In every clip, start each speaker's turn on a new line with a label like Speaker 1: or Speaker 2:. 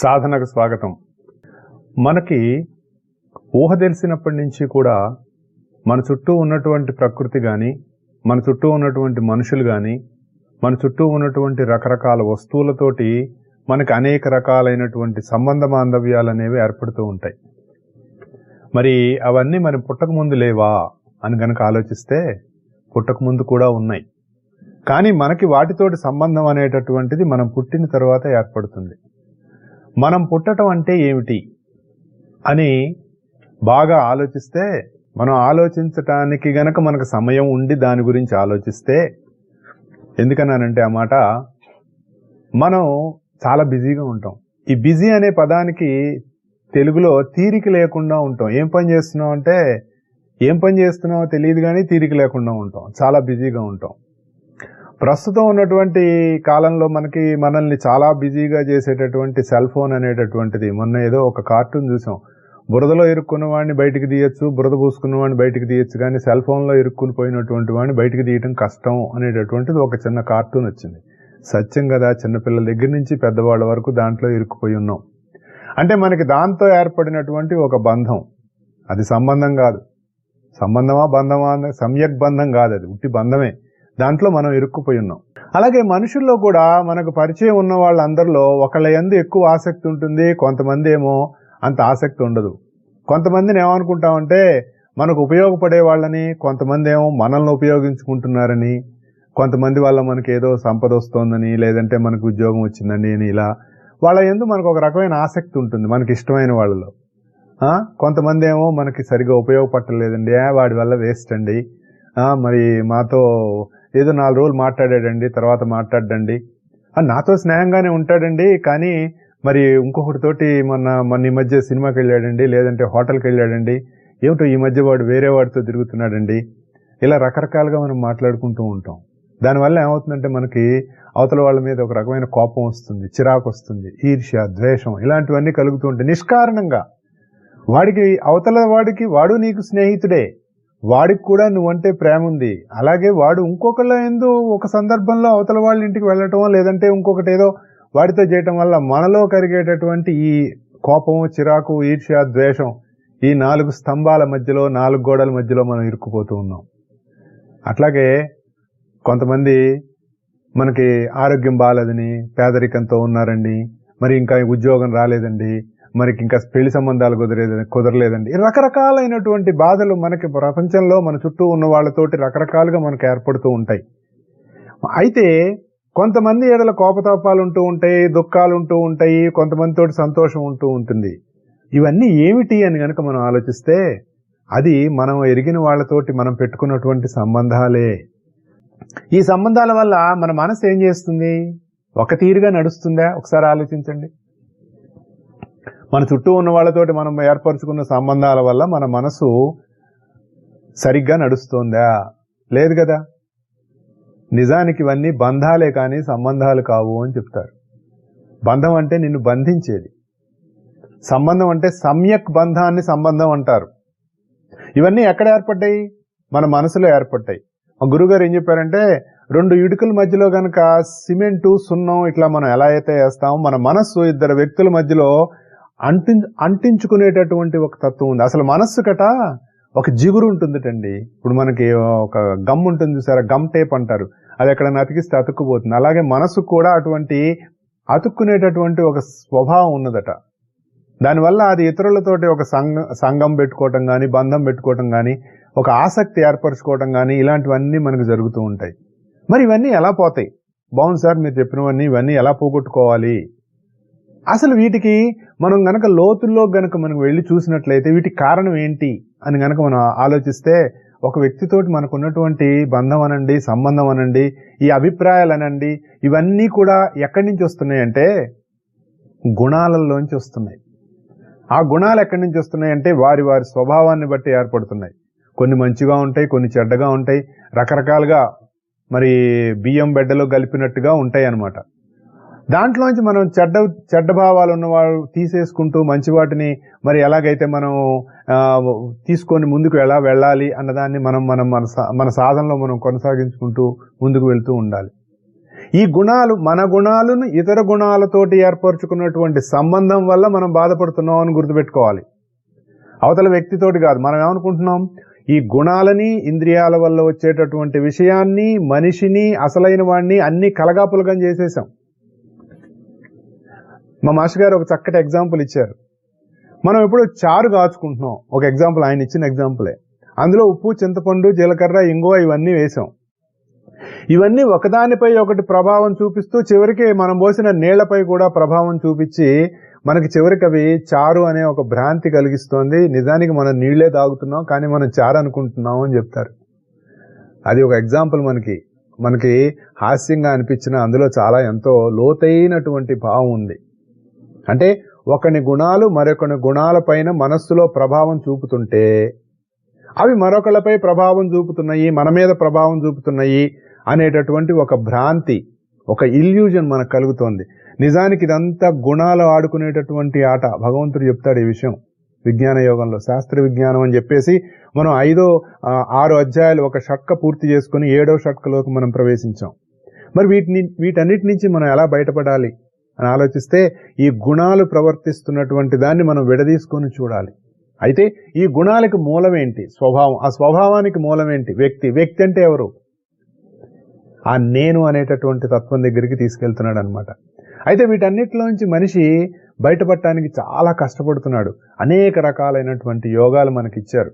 Speaker 1: సాధనకు స్వాగతం. మనకి ఊహ తెలిసినప్పటి నుంచి కూడా మన చుట్టూ ఉన్నటువంటి ప్రకృతి కానీ, మన చుట్టూ ఉన్నటువంటి మనుషులు కానీ, మన చుట్టూ ఉన్నటువంటి రకరకాల వస్తువులతోటి మనకి అనేక రకాలైనటువంటి సంబంధ బాంధవ్యాలు అనేవి ఏర్పడుతూ ఉంటాయి. మరి అవన్నీ మరి పుట్టకముందు లేవా అని గనక ఆలోచిస్తే పుట్టకముందు కూడా ఉన్నాయి. కానీ మనకి వాటితోటి సంబంధం అనేటటువంటిది మనం పుట్టిన తర్వాత ఏర్పడుతుంది. మనం పుట్టడం అంటే ఏమిటి అని బాగా ఆలోచిస్తే, మనం ఆలోచించటానికి గనక మనకు సమయం ఉండి దాని గురించి ఆలోచిస్తే, ఎందుకన్నానంటే ఆ మాట, మనం చాలా బిజీగా ఉంటాం. ఈ బిజీ అనే పదానికి తెలుగులో తీరిక లేకుండా ఉంటాం. ఏం పని చేస్తున్నాం అంటే ఏం పని చేస్తున్నామో తెలియదు కానీ తీరిక లేకుండా ఉంటాం, చాలా బిజీగా ఉంటాం. ప్రస్తుతం ఉన్నటువంటి కాలంలో మనల్ని చాలా బిజీగా చేసేటటువంటి సెల్ ఫోన్ అనేటటువంటిది. మొన్న ఏదో ఒక కార్టూన్ చూసాం, బురదలో ఇరుక్కున్న వాడిని బయటికి తీయచ్చు, బురద పూసుకున్న వాడిని బయటికి తీయచ్చు, కానీ సెల్ ఫోన్లో ఇరుక్కుని పోయినటువంటి వాడిని బయటికి తీయటం కష్టం అనేటటువంటిది ఒక చిన్న కార్టూన్ వచ్చింది. సత్యం కదా, చిన్నపిల్లల దగ్గర నుంచి పెద్దవాళ్ళ వరకు దాంట్లో ఇరుక్కుపోయి ఉన్నాం. అంటే మనకి దాంతో ఏర్పడినటువంటి ఒక బంధం, అది సంబంధం కాదు. సంబంధమా బంధమా సమ్యక్ బంధం కాదు, అది ఉట్టి బంధమే. దాంట్లో మనం ఇరుక్కుపోయి ఉన్నాం. అలాగే మనుషుల్లో కూడా మనకు పరిచయం ఉన్న వాళ్ళందరిలో ఒకళ్ళ యందు ఎక్కువ ఆసక్తి ఉంటుంది, కొంతమంది ఏమో అంత ఆసక్తి ఉండదు. కొంతమందిని ఏమనుకుంటామంటే మనకు ఉపయోగపడే వాళ్ళని, కొంతమంది ఏమో మనల్ని ఉపయోగించుకుంటున్నారని, కొంతమంది వల్ల మనకి ఏదో సంపద వస్తోందని, లేదంటే మనకు ఉద్యోగం వచ్చిందని అని, ఇలా వాళ్ళ యందు మనకు ఒక రకమైన ఆసక్తి ఉంటుంది మనకి ఇష్టమైన వాళ్ళలో. కొంతమంది ఏమో మనకి సరిగా ఉపయోగపడలేదండి, వాడి వల్ల వేస్ట్ అండి, మరి మాతో ఏదో 4 రోజులు మాట్లాడాడండి, తర్వాత మాట్లాడండి, నాతో స్నేహంగానే ఉంటాడండి, కానీ మరి ఇంకొకటితోటి మొన్న ఈ మధ్య సినిమాకి వెళ్ళాడండి, లేదంటే హోటల్కి వెళ్ళాడండి, ఏమిటో ఈ మధ్య వాడు వేరే వాడితో తిరుగుతున్నాడండి, ఇలా రకరకాలుగా మనం మాట్లాడుకుంటూ ఉంటాం. దానివల్ల ఏమవుతుందంటే మనకి అవతల వాళ్ళ మీద ఒక రకమైన కోపం వస్తుంది, చిరాకు వస్తుంది, ఈర్ష్య, ద్వేషం, ఇలాంటివన్నీ కలుగుతూ ఉంటాయి నిష్కారణంగా. అవతల వాడికి వాడు నీకు స్నేహితుడే, వాడికి కూడా నువ్వంటే ప్రేమ ఉంది. అలాగే వాడు ఇంకొకళ్ళ ఎందు ఒక సందర్భంలో అవతల వాళ్ళ ఇంటికి వెళ్ళటం, లేదంటే ఇంకొకటి ఏదో వాడితో చేయటం వల్ల మనలో కరిగేటటువంటి ఈ కోపము, చిరాకు, ఈర్ష్య, ద్వేషం, ఈ 4 స్తంభాల మధ్యలో, 4 గోడల మధ్యలో మనం ఇరుక్కుపోతూ ఉన్నాం. అట్లాగే కొంతమంది మనకి ఆరోగ్యం బాగాలేదని, పేదరికంతో ఉన్నారండి, మరి ఇంకా ఉద్యోగం రాలేదండి, మనకి ఇంకా పెళ్లి సంబంధాలు కుదరలేదండి, రకరకాలైనటువంటి బాధలు మనకి ప్రపంచంలో మన చుట్టూ ఉన్న వాళ్ళతోటి రకరకాలుగా మనకు ఏర్పడుతూ ఉంటాయి. అయితే కొంతమంది ఏడల కోపతాపాలు ఉంటూ ఉంటాయి, దుఃఖాలు ఉంటూ ఉంటాయి, కొంతమందితోటి సంతోషం ఉంటూ ఉంటుంది. ఇవన్నీ ఏమిటి అని గనక మనం ఆలోచిస్తే అది మనం ఎరిగిన వాళ్ళతోటి మనం పెట్టుకున్నటువంటి సంబంధాలే. ఈ సంబంధాల వల్ల మన మనసు ఏం చేస్తుంది? ఒక తీరుగా నడుస్తుందా? ఒకసారి ఆలోచించండి. మన చుట్టూ ఉన్న వాళ్ళతోటి మనం ఏర్పరచుకున్న సంబంధాల వల్ల మన మనసు సరిగ్గా నడుస్తుందా? లేదు కదా. నిజానికి ఇవన్నీ బంధాలే కానీ సంబంధాలు కావు అని చెప్తారు. బంధం అంటే నిన్ను బంధించేది, సంబంధం అంటే సమ్యక్ బంధాన్ని సంబంధం అంటారు. ఇవన్నీ ఎక్కడ ఏర్పడ్డాయి? మన మనసులో ఏర్పడ్డాయి. మా గురుగారు ఏం చెప్పారంటే, 2 ఇటుకల మధ్యలో గనక సిమెంటు, సున్నం ఇట్లా మనం ఎలా అయితే వేస్తామో, మన మనస్సు 2 వ్యక్తుల మధ్యలో అంటించుకునేటటువంటి ఒక తత్వం ఉంది. అసలు మనస్సు కట ఒక జిగురు ఉంటుందిటండి. ఇప్పుడు మనకి ఒక గమ్ ఉంటుంది చూసారా, గమ్ టేప్ అంటారు, అది ఎక్కడైనా అతికిస్తే అతుక్కుపోతుంది. అలాగే మనస్సు కూడా అటువంటి అతుక్కునేటటువంటి ఒక స్వభావం ఉన్నదట. దానివల్ల అది ఇతరులతోటి ఒక సంఘం పెట్టుకోవటం కానీ, బంధం పెట్టుకోవటం కానీ, ఒక ఆసక్తి ఏర్పరచుకోవటం కానీ, ఇలాంటివన్నీ మనకు జరుగుతూ ఉంటాయి. మరి ఇవన్నీ ఎలా పోతాయి? బాగుంది సార్ మీరు చెప్పినవన్నీ, ఇవన్నీ ఎలా పోగొట్టుకోవాలి? అసలు వీటికి మనం గనక లోతుల్లో గనక మనం వెళ్ళి చూసినట్లయితే వీటికి కారణం ఏంటి అని గనక మనం ఆలోచిస్తే, ఒక వ్యక్తితోటి మనకు ఉన్నటువంటి బంధం అనండి, సంబంధం అనండి, ఈ అభిప్రాయాలు అనండి, ఇవన్నీ కూడా ఎక్కడి నుంచి వస్తున్నాయి అంటే గుణాలలోంచి వస్తున్నాయి. ఆ గుణాలు ఎక్కడి నుంచి వస్తున్నాయి అంటే వారి వారి స్వభావాన్ని బట్టి ఏర్పడుతున్నాయి. కొన్ని మంచిగా ఉంటాయి, కొన్ని చెడ్డగా ఉంటాయి, రకరకాలుగా మరి బియ్యం బెడ్డలో కలిపినట్టుగా ఉంటాయి అన్నమాట. దాంట్లోంచి మనం చెడ్డ భావాలు ఉన్నవాళ్ళు తీసేసుకుంటూ మంచి వాటిని మరి ఎలాగైతే మనం తీసుకొని ముందుకు ఎలా వెళ్ళాలి అన్నదాన్ని మన సాధనలో మనం కొనసాగించుకుంటూ ముందుకు వెళ్తూ ఉండాలి. ఈ గుణాలు, మన గుణాలను ఇతర గుణాలతోటి ఏర్పరచుకున్నటువంటి సంబంధం వల్ల మనం బాధపడుతున్నాం అని గుర్తుపెట్టుకోవాలి. అవతల వ్యక్తితోటి కాదు. మనం ఏమనుకుంటున్నాం, ఈ గుణాలని, ఇంద్రియాల వల్ల వచ్చేటటువంటి విషయాన్ని, మనిషిని, అసలైన వాడిని అన్ని కలగాపులగం చేసేసాం. మా మాస్టర్ గారు ఒక చక్కటి ఎగ్జాంపుల్ ఇచ్చారు. మనం ఎప్పుడు చారు కాచుకుంటున్నాం, ఒక ఎగ్జాంపుల్, ఆయన ఇచ్చిన ఎగ్జాంపులే. అందులో ఉప్పు, చింతపండు, జీలకర్ర, ఇంగువ ఇవన్నీ వేసాం. ఇవన్నీ ఒకదానిపై ఒకటి ప్రభావం చూపిస్తూ చివరికి మనం పోసిన నీళ్లపై కూడా ప్రభావం చూపించి మనకి చివరికి అవి చారు అనే ఒక భ్రాంతి కలిగిస్తోంది. నిజానికి మనం నీళ్లే తాగుతున్నాం, కానీ మనం చారు అనుకుంటున్నాం అని చెప్తారు. అది ఒక ఎగ్జాంపుల్. మనకి హాస్యంగా అనిపించిన అందులో చాలా ఎంతో లోతైనటువంటి భావం ఉంది. అంటే ఒకని గుణాలు మరొకని గుణాలపైన మనస్సులో ప్రభావం చూపుతుంటే అవి మరొకళ్ళపై ప్రభావం చూపుతున్నాయి, మన మీద ప్రభావం చూపుతున్నాయి అనేటటువంటి ఒక భ్రాంతి, ఒక ఇల్యూజన్ మనకు కలుగుతోంది. నిజానికి ఇదంతా గుణాలు ఆడుకునేటటువంటి ఆట. భగవంతుడు చెప్తాడు ఈ విషయం విజ్ఞాన యోగంలో. శాస్త్ర విజ్ఞానం అని చెప్పేసి మనం 6 అధ్యాయాలు ఒక షట్క పూర్తి చేసుకుని 7వ షట్కలోకి మనం ప్రవేశించాం. మరి వీటన్నిటి నుంచి మనం ఎలా బయటపడాలి అని ఆలోచిస్తే ఈ గుణాలు ప్రవర్తిస్తున్నటువంటి దాన్ని మనం విడదీసుకొని చూడాలి. అయితే ఈ గుణాలకు మూలం ఏంటి? స్వభావం. ఆ స్వభావానికి మూలం ఏంటి? వ్యక్తి అంటే ఎవరు? ఆ నేను అనేటటువంటి తత్వం దగ్గరికి తీసుకెళ్తున్నాడు అనమాట. అయితే వీటన్నిటిలోంచి మనిషి బయటపడటానికి చాలా కష్టపడుతున్నాడు. అనేక రకాలైనటువంటి యోగాలు మనకిచ్చారు.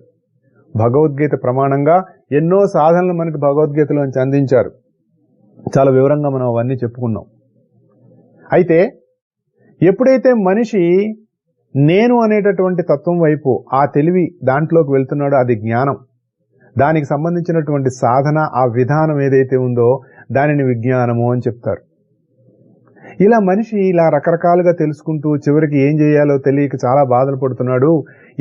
Speaker 1: భగవద్గీత ప్రమాణంగా ఎన్నో సాధనలు మనకి భగవద్గీతలోంచి అందించారు. చాలా వివరంగా మనం అవన్నీ చెప్పుకున్నాం. అయితే ఎప్పుడైతే మనిషి నేను అనేటటువంటి తత్వం వైపు, ఆ తెలివి దాంట్లోకి వెళ్తున్నాడో అది జ్ఞానం. దానికి సంబంధించినటువంటి సాధన, ఆ విధానం ఏదైతే ఉందో దానిని విజ్ఞానము అని చెప్తారు. ఇలా మనిషి ఇలా రకరకాలుగా తెలుసుకుంటూ చివరికి ఏం చేయాలో తెలియక చాలా బాధలు పడుతున్నాడు.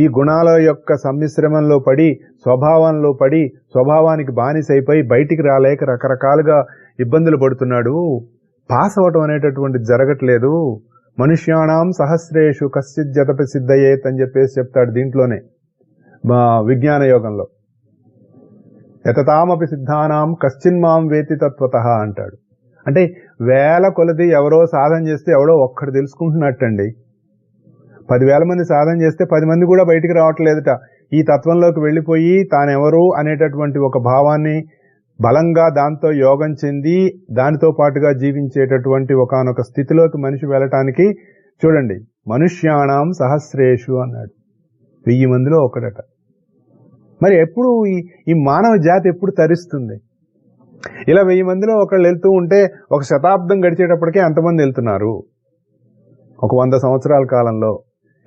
Speaker 1: ఈ గుణాల యొక్క సమ్మిశ్రమంలో పడి, స్వభావంలో పడి, స్వభావానికి బానిసైపోయి బయటికి రాలేక రకరకాలుగా ఇబ్బందులు పడుతున్నాడు. పాస్ అవటం అనేటటువంటిది జరగట్లేదు. మనుష్యాణం సహస్రేషు కశ్చిత్ జతపి సిద్ధయేత్ అని చెప్పేసి చెప్తాడు దీంట్లోనే విజ్ఞాన యోగంలో. యతతామపి సిద్ధానాం కశ్చిన్మాం వేతి తత్వతః అంటాడు. అంటే వేల కొలది ఎవరో సాధన చేస్తే ఎవడో ఒక్కడు తెలుసుకుంటున్నట్టండి. 10,000 మంది సాధన చేస్తే 10 మంది కూడా బయటికి రావట్లేదుట. ఈ తత్వంలోకి వెళ్ళిపోయి తానెవరు అనేటటువంటి ఒక భావాన్ని బలంగా దాంతో యోగం చెంది దానితో పాటుగా జీవించేటటువంటి ఒకానొక స్థితిలోకి మనిషి వెళ్ళటానికి చూడండి, మనుష్యాణం సహస్రేషు అన్నాడు. 1000 మందిలో ఒకడట. మరి ఎప్పుడు ఈ మానవ జాతి ఎప్పుడు తరిస్తుంది? ఇలా 1000 మందిలో ఒకళ్ళు వెళ్తూ ఉంటే ఒక శతాబ్దం గడిచేటప్పటికే ఎంతమంది వెళ్తున్నారు? ఒక 100 సంవత్సరాల కాలంలో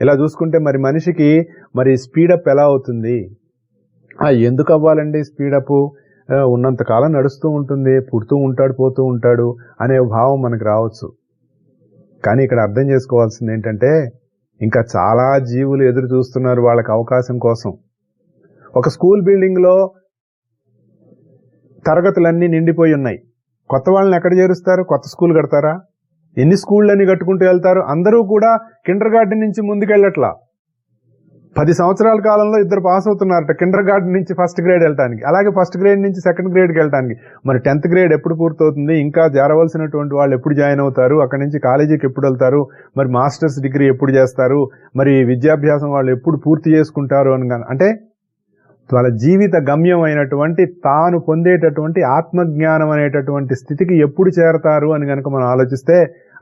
Speaker 1: ఇలా చూసుకుంటే మరి మనిషికి మరి స్పీడప్ ఎలా అవుతుంది? ఎందుకు అవ్వాలండి స్పీడప్? ఉన్నంతకాలం నడుస్తూ ఉంటుంది, పుడుతూ ఉంటాడు, పోతూ ఉంటాడు అనే భావం మనకు రావచ్చు. కానీ ఇక్కడ అర్థం చేసుకోవాల్సింది ఏంటంటే ఇంకా చాలా జీవులు ఎదురు చూస్తున్నారు వాళ్ళకి అవకాశం కోసం. ఒక స్కూల్ బిల్డింగ్లో తరగతులన్నీ నిండిపోయి ఉన్నాయి. కొత్త వాళ్ళని ఎక్కడ చేరుస్తారు? కొత్త స్కూల్ కడతారా? ఎన్ని స్కూళ్ళని కట్టుకుంటూ వెళ్తారు? అందరూ కూడా కిండర్ గార్డెన్ నుంచి ముందుకెళ్ళట్లా. 10 సంవత్సరాల కాలంలో 2 పాస్ అవుతున్నారట కిండర్ గార్డెన్ నుంచి ఫస్ట్ గ్రేడ్ వెళ్ళటానికి, అలాగే ఫస్ట్ గ్రేడ్ నుంచి సెకండ్ గ్రేడ్కి వెళ్ళటానికి. మరి 10th గ్రేడ్ ఎప్పుడు పూర్తవుతుంది? ఇంకా చేరవలసినటువంటి వాళ్ళు ఎప్పుడు జాయిన్ అవుతారు? అక్కడి నుంచి కాలేజీకి ఎప్పుడు వెళ్తారు? మరి మాస్టర్స్ డిగ్రీ ఎప్పుడు చేస్తారు? మరి విద్యాభ్యాసం వాళ్ళు ఎప్పుడు పూర్తి చేసుకుంటారు అని. అంటే వాళ్ళ జీవిత గమ్యం అయినటువంటి తాను పొందేటటువంటి ఆత్మజ్ఞానం అనేటటువంటి స్థితికి ఎప్పుడు చేరతారు అని కనుక మనం ఆలోచిస్తే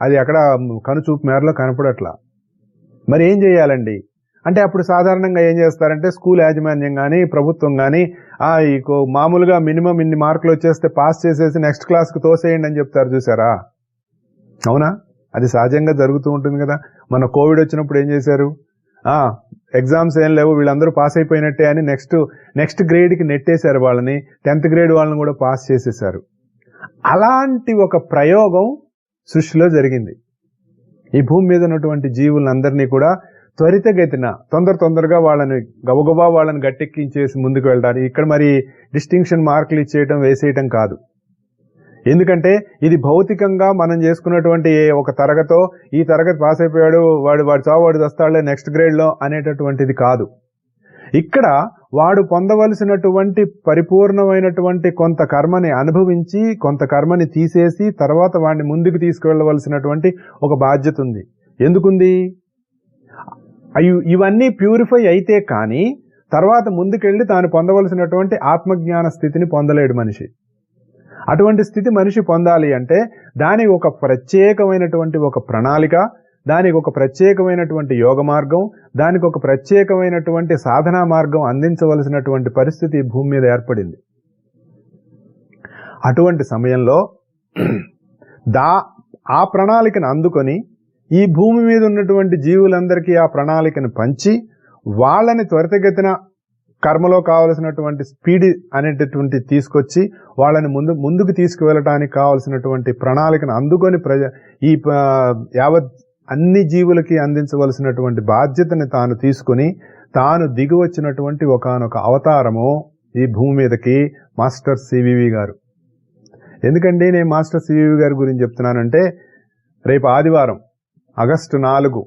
Speaker 1: అది అక్కడ కనుచూపు మేరలో కనపడట్లా. మరి ఏం చేయాలండి అంటే అప్పుడు సాధారణంగా ఏం చేస్తారంటే స్కూల్ యాజమాన్యం కానీ ప్రభుత్వం కానీ మామూలుగా మినిమం ఇన్ని మార్కులు వచ్చేస్తే పాస్ చేసేసి నెక్స్ట్ క్లాస్కి తోసేయండి అని చెప్తారు. చూసారా? అవునా? అది సహజంగా జరుగుతూ ఉంటుంది కదా. మన కోవిడ్ వచ్చినప్పుడు ఏం చేశారు? ఎగ్జామ్స్ ఏం లేవు, వీళ్ళందరూ పాస్ అయిపోయినట్టే అని నెక్స్ట్ గ్రేడ్కి నెట్టేశారు వాళ్ళని. 10th గ్రేడ్ వాళ్ళని కూడా పాస్ చేసేశారు. అలాంటి ఒక ప్రయోగం సృష్టిలో జరిగింది. ఈ భూమి మీద ఉన్నటువంటి జీవులందరినీ కూడా త్వరితగతిన తొందరగా వాళ్ళని గబగబా వాళ్ళని గట్టెక్కించేసి ముందుకు వెళ్ళడానికి. ఇక్కడ మరి డిస్టింక్షన్ మార్కులు ఇచ్చేయటం వేసేయటం కాదు. ఎందుకంటే ఇది భౌతికంగా మనం చేసుకున్నటువంటి ఒక తరగతో ఈ తరగతి పాస్ అయిపోయాడు వాడు చావు వాడు వస్తాడులే నెక్స్ట్ గ్రేడ్లో అనేటటువంటిది కాదు. ఇక్కడ వాడు పొందవలసినటువంటి పరిపూర్ణమైనటువంటి కొంత కర్మని అనుభవించి కొంత కర్మని తీసేసి తర్వాత వాడిని ముందుకు తీసుకువెళ్ళవలసినటువంటి ఒక బాధ్యత ఉంది. ఎందుకుంది? ఇవన్నీ ప్యూరిఫై అయితే కానీ తర్వాత ముందుకెళ్ళి తాను పొందవలసినటువంటి ఆత్మజ్ఞాన స్థితిని పొందలేడు మనిషి. అటువంటి స్థితి మనిషి పొందాలి అంటే దానికి ఒక ప్రత్యేకమైనటువంటి ఒక ప్రణాళిక, దానికి ఒక ప్రత్యేకమైనటువంటి యోగ మార్గం, దానికి ఒక ప్రత్యేకమైనటువంటి సాధనా మార్గం అందించవలసినటువంటి పరిస్థితి భూమి మీద ఏర్పడింది. అటువంటి సమయంలో ఆ ప్రణాళికను అందుకొని ఈ భూమి మీద ఉన్నటువంటి జీవులందరికీ ఆ ప్రణాళికను పంచి వాళ్ళని త్వరితగతిన కర్మలో కావలసినటువంటి స్పీడ్ అనేటటువంటి తీసుకొచ్చి వాళ్ళని ముందుకు తీసుకువెళ్ళటానికి కావలసినటువంటి ప్రణాళికను అందుకొని ఈ యావత్ అన్ని జీవులకి అందించవలసినటువంటి బాధ్యతని తాను తీసుకుని తాను దిగి వచ్చినటువంటి ఒకానొక అవతారము ఈ భూమి మీదకి మాస్టర్ సివివి గారు. ఎందుకండి నేను మాస్టర్ సివివి గారి గురించి చెప్తున్నానంటే రేపు ఆదివారం ఆగస్టు 4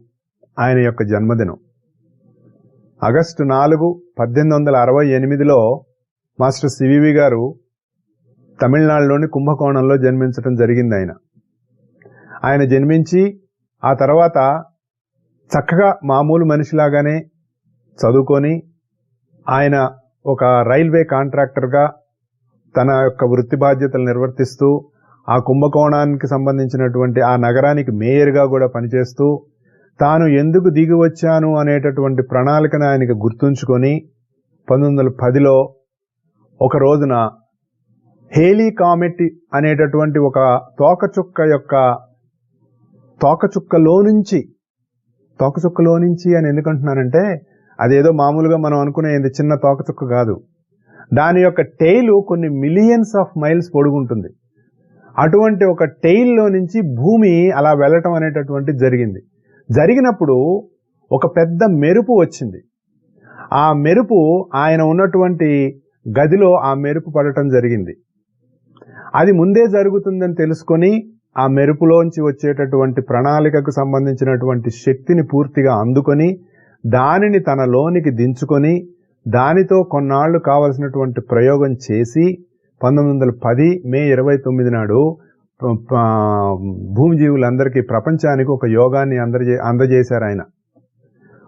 Speaker 1: ఆయన యొక్క జన్మదినం. ఆగస్టు 4, 1868లో మాస్టర్ సివివి గారు తమిళనాడులోని కుంభకోణంలో జన్మించడం జరిగింది. ఆయన జన్మించి ఆ తర్వాత చక్కగా మామూలు మనిషిలాగానే చదువుకొని ఆయన ఒక రైల్వే కాంట్రాక్టర్గా తన యొక్క వృత్తి బాధ్యతలు నిర్వర్తిస్తూ ఆ కుంభకోణానికి సంబంధించినటువంటి ఆ నగరానికి మేయర్గా కూడా పనిచేస్తూ తాను ఎందుకు దిగి వచ్చాను అనేటటువంటి ప్రణాళికను ఆయనకి గుర్తుంచుకొని 1910లో ఒక రోజున హేలీ కామెట్ అనేటటువంటి ఒక తోకచుక్కలో నుంచి అని ఎందుకంటున్నానంటే అదేదో మామూలుగా మనం అనుకునేది చిన్న తోకచుక్క కాదు. దాని యొక్క టెయిల్ కొన్ని మిలియన్స్ ఆఫ్ మైల్స్ పొడుగుంటుంది. అటువంటి ఒక టెయిల్లో నుంచి భూమి అలా వెళ్ళటం అనేటటువంటి జరిగినప్పుడు ఒక పెద్ద మెరుపు వచ్చింది. ఆ మెరుపు ఆయన ఉన్నటువంటి గదిలో ఆ మెరుపు పడటం జరిగింది. అది ముందే జరుగుతుందని తెలుసుకొని ఆ మెరుపులోంచి వచ్చేటటువంటి ప్రణాళికకు సంబంధించినటువంటి శక్తిని పూర్తిగా అందుకొని దానిని తన లోనికి దించుకొని దానితో కొన్నాళ్లు కావలసినటువంటి ప్రయోగం చేసి 1910 మే 29 నాడు భూమి జీవులందరికీ ప్రపంచానికి ఒక యోగాన్ని అందజేశారు ఆయన.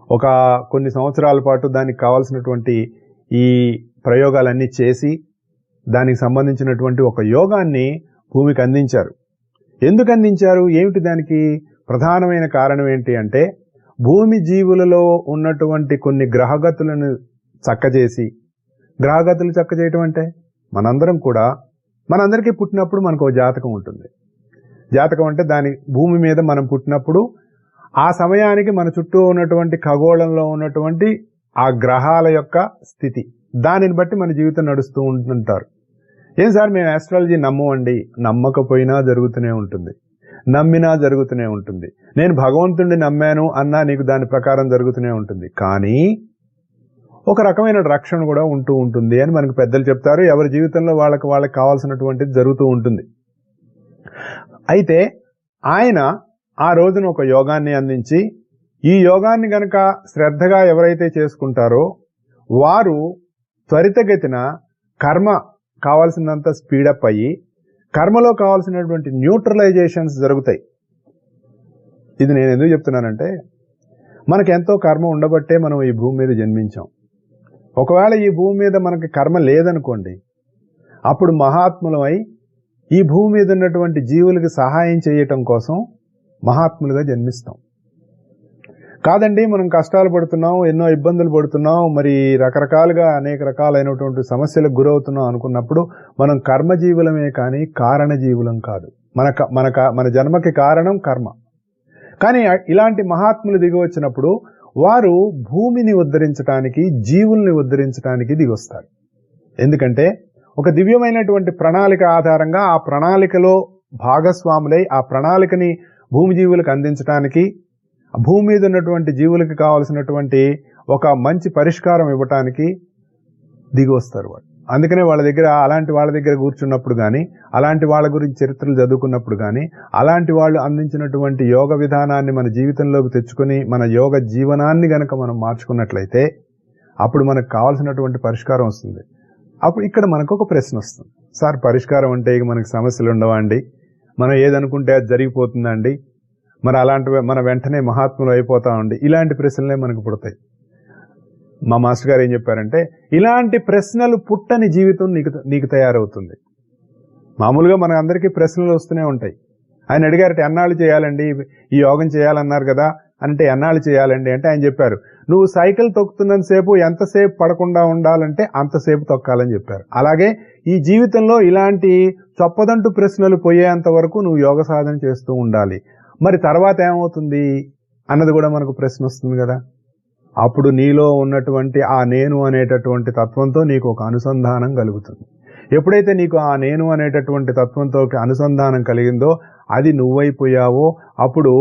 Speaker 1: ఒక కొన్ని సంవత్సరాల పాటు దానికి కావాల్సినటువంటి ఈ ప్రయోగాలన్నీ చేసి దానికి సంబంధించినటువంటి ఒక యోగాన్ని భూమికి అందించారు. ఎందుకు అందించారు? ఏమిటి దానికి ప్రధానమైన కారణం ఏంటి అంటే భూమి జీవులలో ఉన్నటువంటి కొన్ని గ్రహగతులను చక్కజేసి, గ్రహగతులు చక్కజేయటం అంటే మనందరికీ పుట్టినప్పుడు మనకు ఒక జాతకం ఉంటుంది. జాతకం అంటే దాని భూమి మీద మనం పుట్టినప్పుడు ఆ సమయానికి మన చుట్టూ ఉన్నటువంటి ఖగోళంలో ఉన్నటువంటి ఆ గ్రహాల యొక్క స్థితి, దానిని బట్టి మన జీవితం నడుస్తూ ఉంటుంటారు. ఏం సార్ మేము ఆస్ట్రాలజీ నమ్మమండి. నమ్మకపోయినా జరుగుతూనే ఉంటుంది, నమ్మినా జరుగుతూనే ఉంటుంది. నేను భగవంతుడిని నమ్మాను అన్నా నీకు దాని ప్రకారం జరుగుతూనే ఉంటుంది. కానీ ఒక రకమైన రక్షణ కూడా ఉంటూ ఉంటుంది అని మనకు పెద్దలు చెప్తారు. ఎవరి జీవితంలో వాళ్ళకి కావాల్సినటువంటిది జరుగుతూ ఉంటుంది. అయితే ఆయన ఆ రోజున ఒక యోగాన్ని అందించి, ఈ యోగాన్ని గనక శ్రద్ధగా ఎవరైతే చేసుకుంటారో వారు త్వరితగతిన కర్మ కావాల్సినంత స్పీడప్ అయ్యి కర్మలో కావాల్సినటువంటి న్యూట్రలైజేషన్స్ జరుగుతాయి. ఇది నేను ఎందుకు చెప్తున్నానంటే మనకెంతో కర్మ ఉండబట్టే మనం ఈ భూమి మీద జన్మించాం. ఒకవేళ ఈ భూమి మీద మనకి కర్మ లేదనుకోండి, అప్పుడు మహాత్ములమై ఈ భూమి మీద ఉన్నటువంటి జీవులకి సహాయం చేయటం కోసం మహాత్ములుగా జన్మిస్తాం. కాదండి మనం కష్టాలు పడుతున్నాం, ఎన్నో ఇబ్బందులు పడుతున్నాం, మరి రకరకాలుగా అనేక రకాలైనటువంటి సమస్యలకు గురవుతున్నాం అనుకున్నప్పుడు మనం కర్మజీవులమే కానీ కారణజీవులం కాదు. మన జన్మకి కారణం కర్మ. కానీ ఇలాంటి మహాత్ములు దిగి వచ్చినప్పుడు వారు భూమిని ఉద్ధరించడానికి, జీవుల్ని ఉద్ధరించడానికి దిగొస్తారు. ఎందుకంటే ఒక దివ్యమైనటువంటి ప్రణాళిక ఆధారంగా ఆ ప్రణాళికలో భాగస్వాములై ఆ ప్రణాళికని భూమి జీవులకు అందించడానికి, భూమి మీద ఉన్నటువంటి జీవులకి కావాల్సినటువంటి ఒక మంచి పరిష్కారం ఇవ్వటానికి దిగి వస్తారు వాళ్ళు. అందుకనే అలాంటి వాళ్ళ దగ్గర కూర్చున్నప్పుడు కానీ, అలాంటి వాళ్ళ గురించి చరిత్రలు చదువుకున్నప్పుడు కానీ, అలాంటి వాళ్ళు అందించినటువంటి యోగ విధానాన్ని మన జీవితంలోకి తెచ్చుకొని మన యోగ జీవనాన్ని గనక మనం మార్చుకున్నట్లయితే అప్పుడు మనకు కావాల్సినటువంటి పరిష్కారం వస్తుంది. అప్పుడు ఇక్కడ మనకు ఒక ప్రశ్న వస్తుంది, సార్ పరిష్కారం అంటే ఇక మనకి సమస్యలు ఉండవా అండి, మనం ఏదనుకుంటే అది జరిగిపోతుందండి, మరి అలాంటివి మన వెంటనే మహాత్ములు అయిపోతామండి, ఇలాంటి ప్రశ్నలే మనకు పుడతాయి. మా మాస్టర్ గారు ఏం చెప్పారంటే, ఇలాంటి ప్రశ్నలు పుట్టని జీవితం నీకు తయారవుతుంది. మామూలుగా మన అందరికీ ప్రశ్నలు వస్తూనే ఉంటాయి. ఆయన అడిగారట, ఎన్నాళ్ళు చేయాలండి ఈ యోగం చేయాలన్నారు కదా అంటే, ఎన్నాళ్ళు చేయాలండి అంటే ఆయన చెప్పారు, నువ్వు సైకిల్ తొక్కుతున్నంతసేపు ఎంతసేపు పడకుండా ఉండాలంటే అంతసేపు తొక్కాలని చెప్పారు. అలాగే ఈ జీవితంలో ఇలాంటి చొప్పదంటు ప్రశ్నలు పోయేంత వరకు నువ్వు యోగ సాధన చేస్తూ ఉండాలి. మరి తర్వాత ఏమవుతుంది అన్నది కూడా మనకు ప్రశ్న వస్తుంది కదా. అప్పుడు నీలో ఉన్నటువంటి ఆ నేను అనేటటువంటి తత్వంతో నీకు ఒక అనుసంధానం కలుగుతుంది. ఎప్పుడైతే నీకు ఆ నేను అనేటటువంటి తత్వంతో అనుసంధానం కలిగిందో, అది నువ్వైపోయావో, అప్పుడు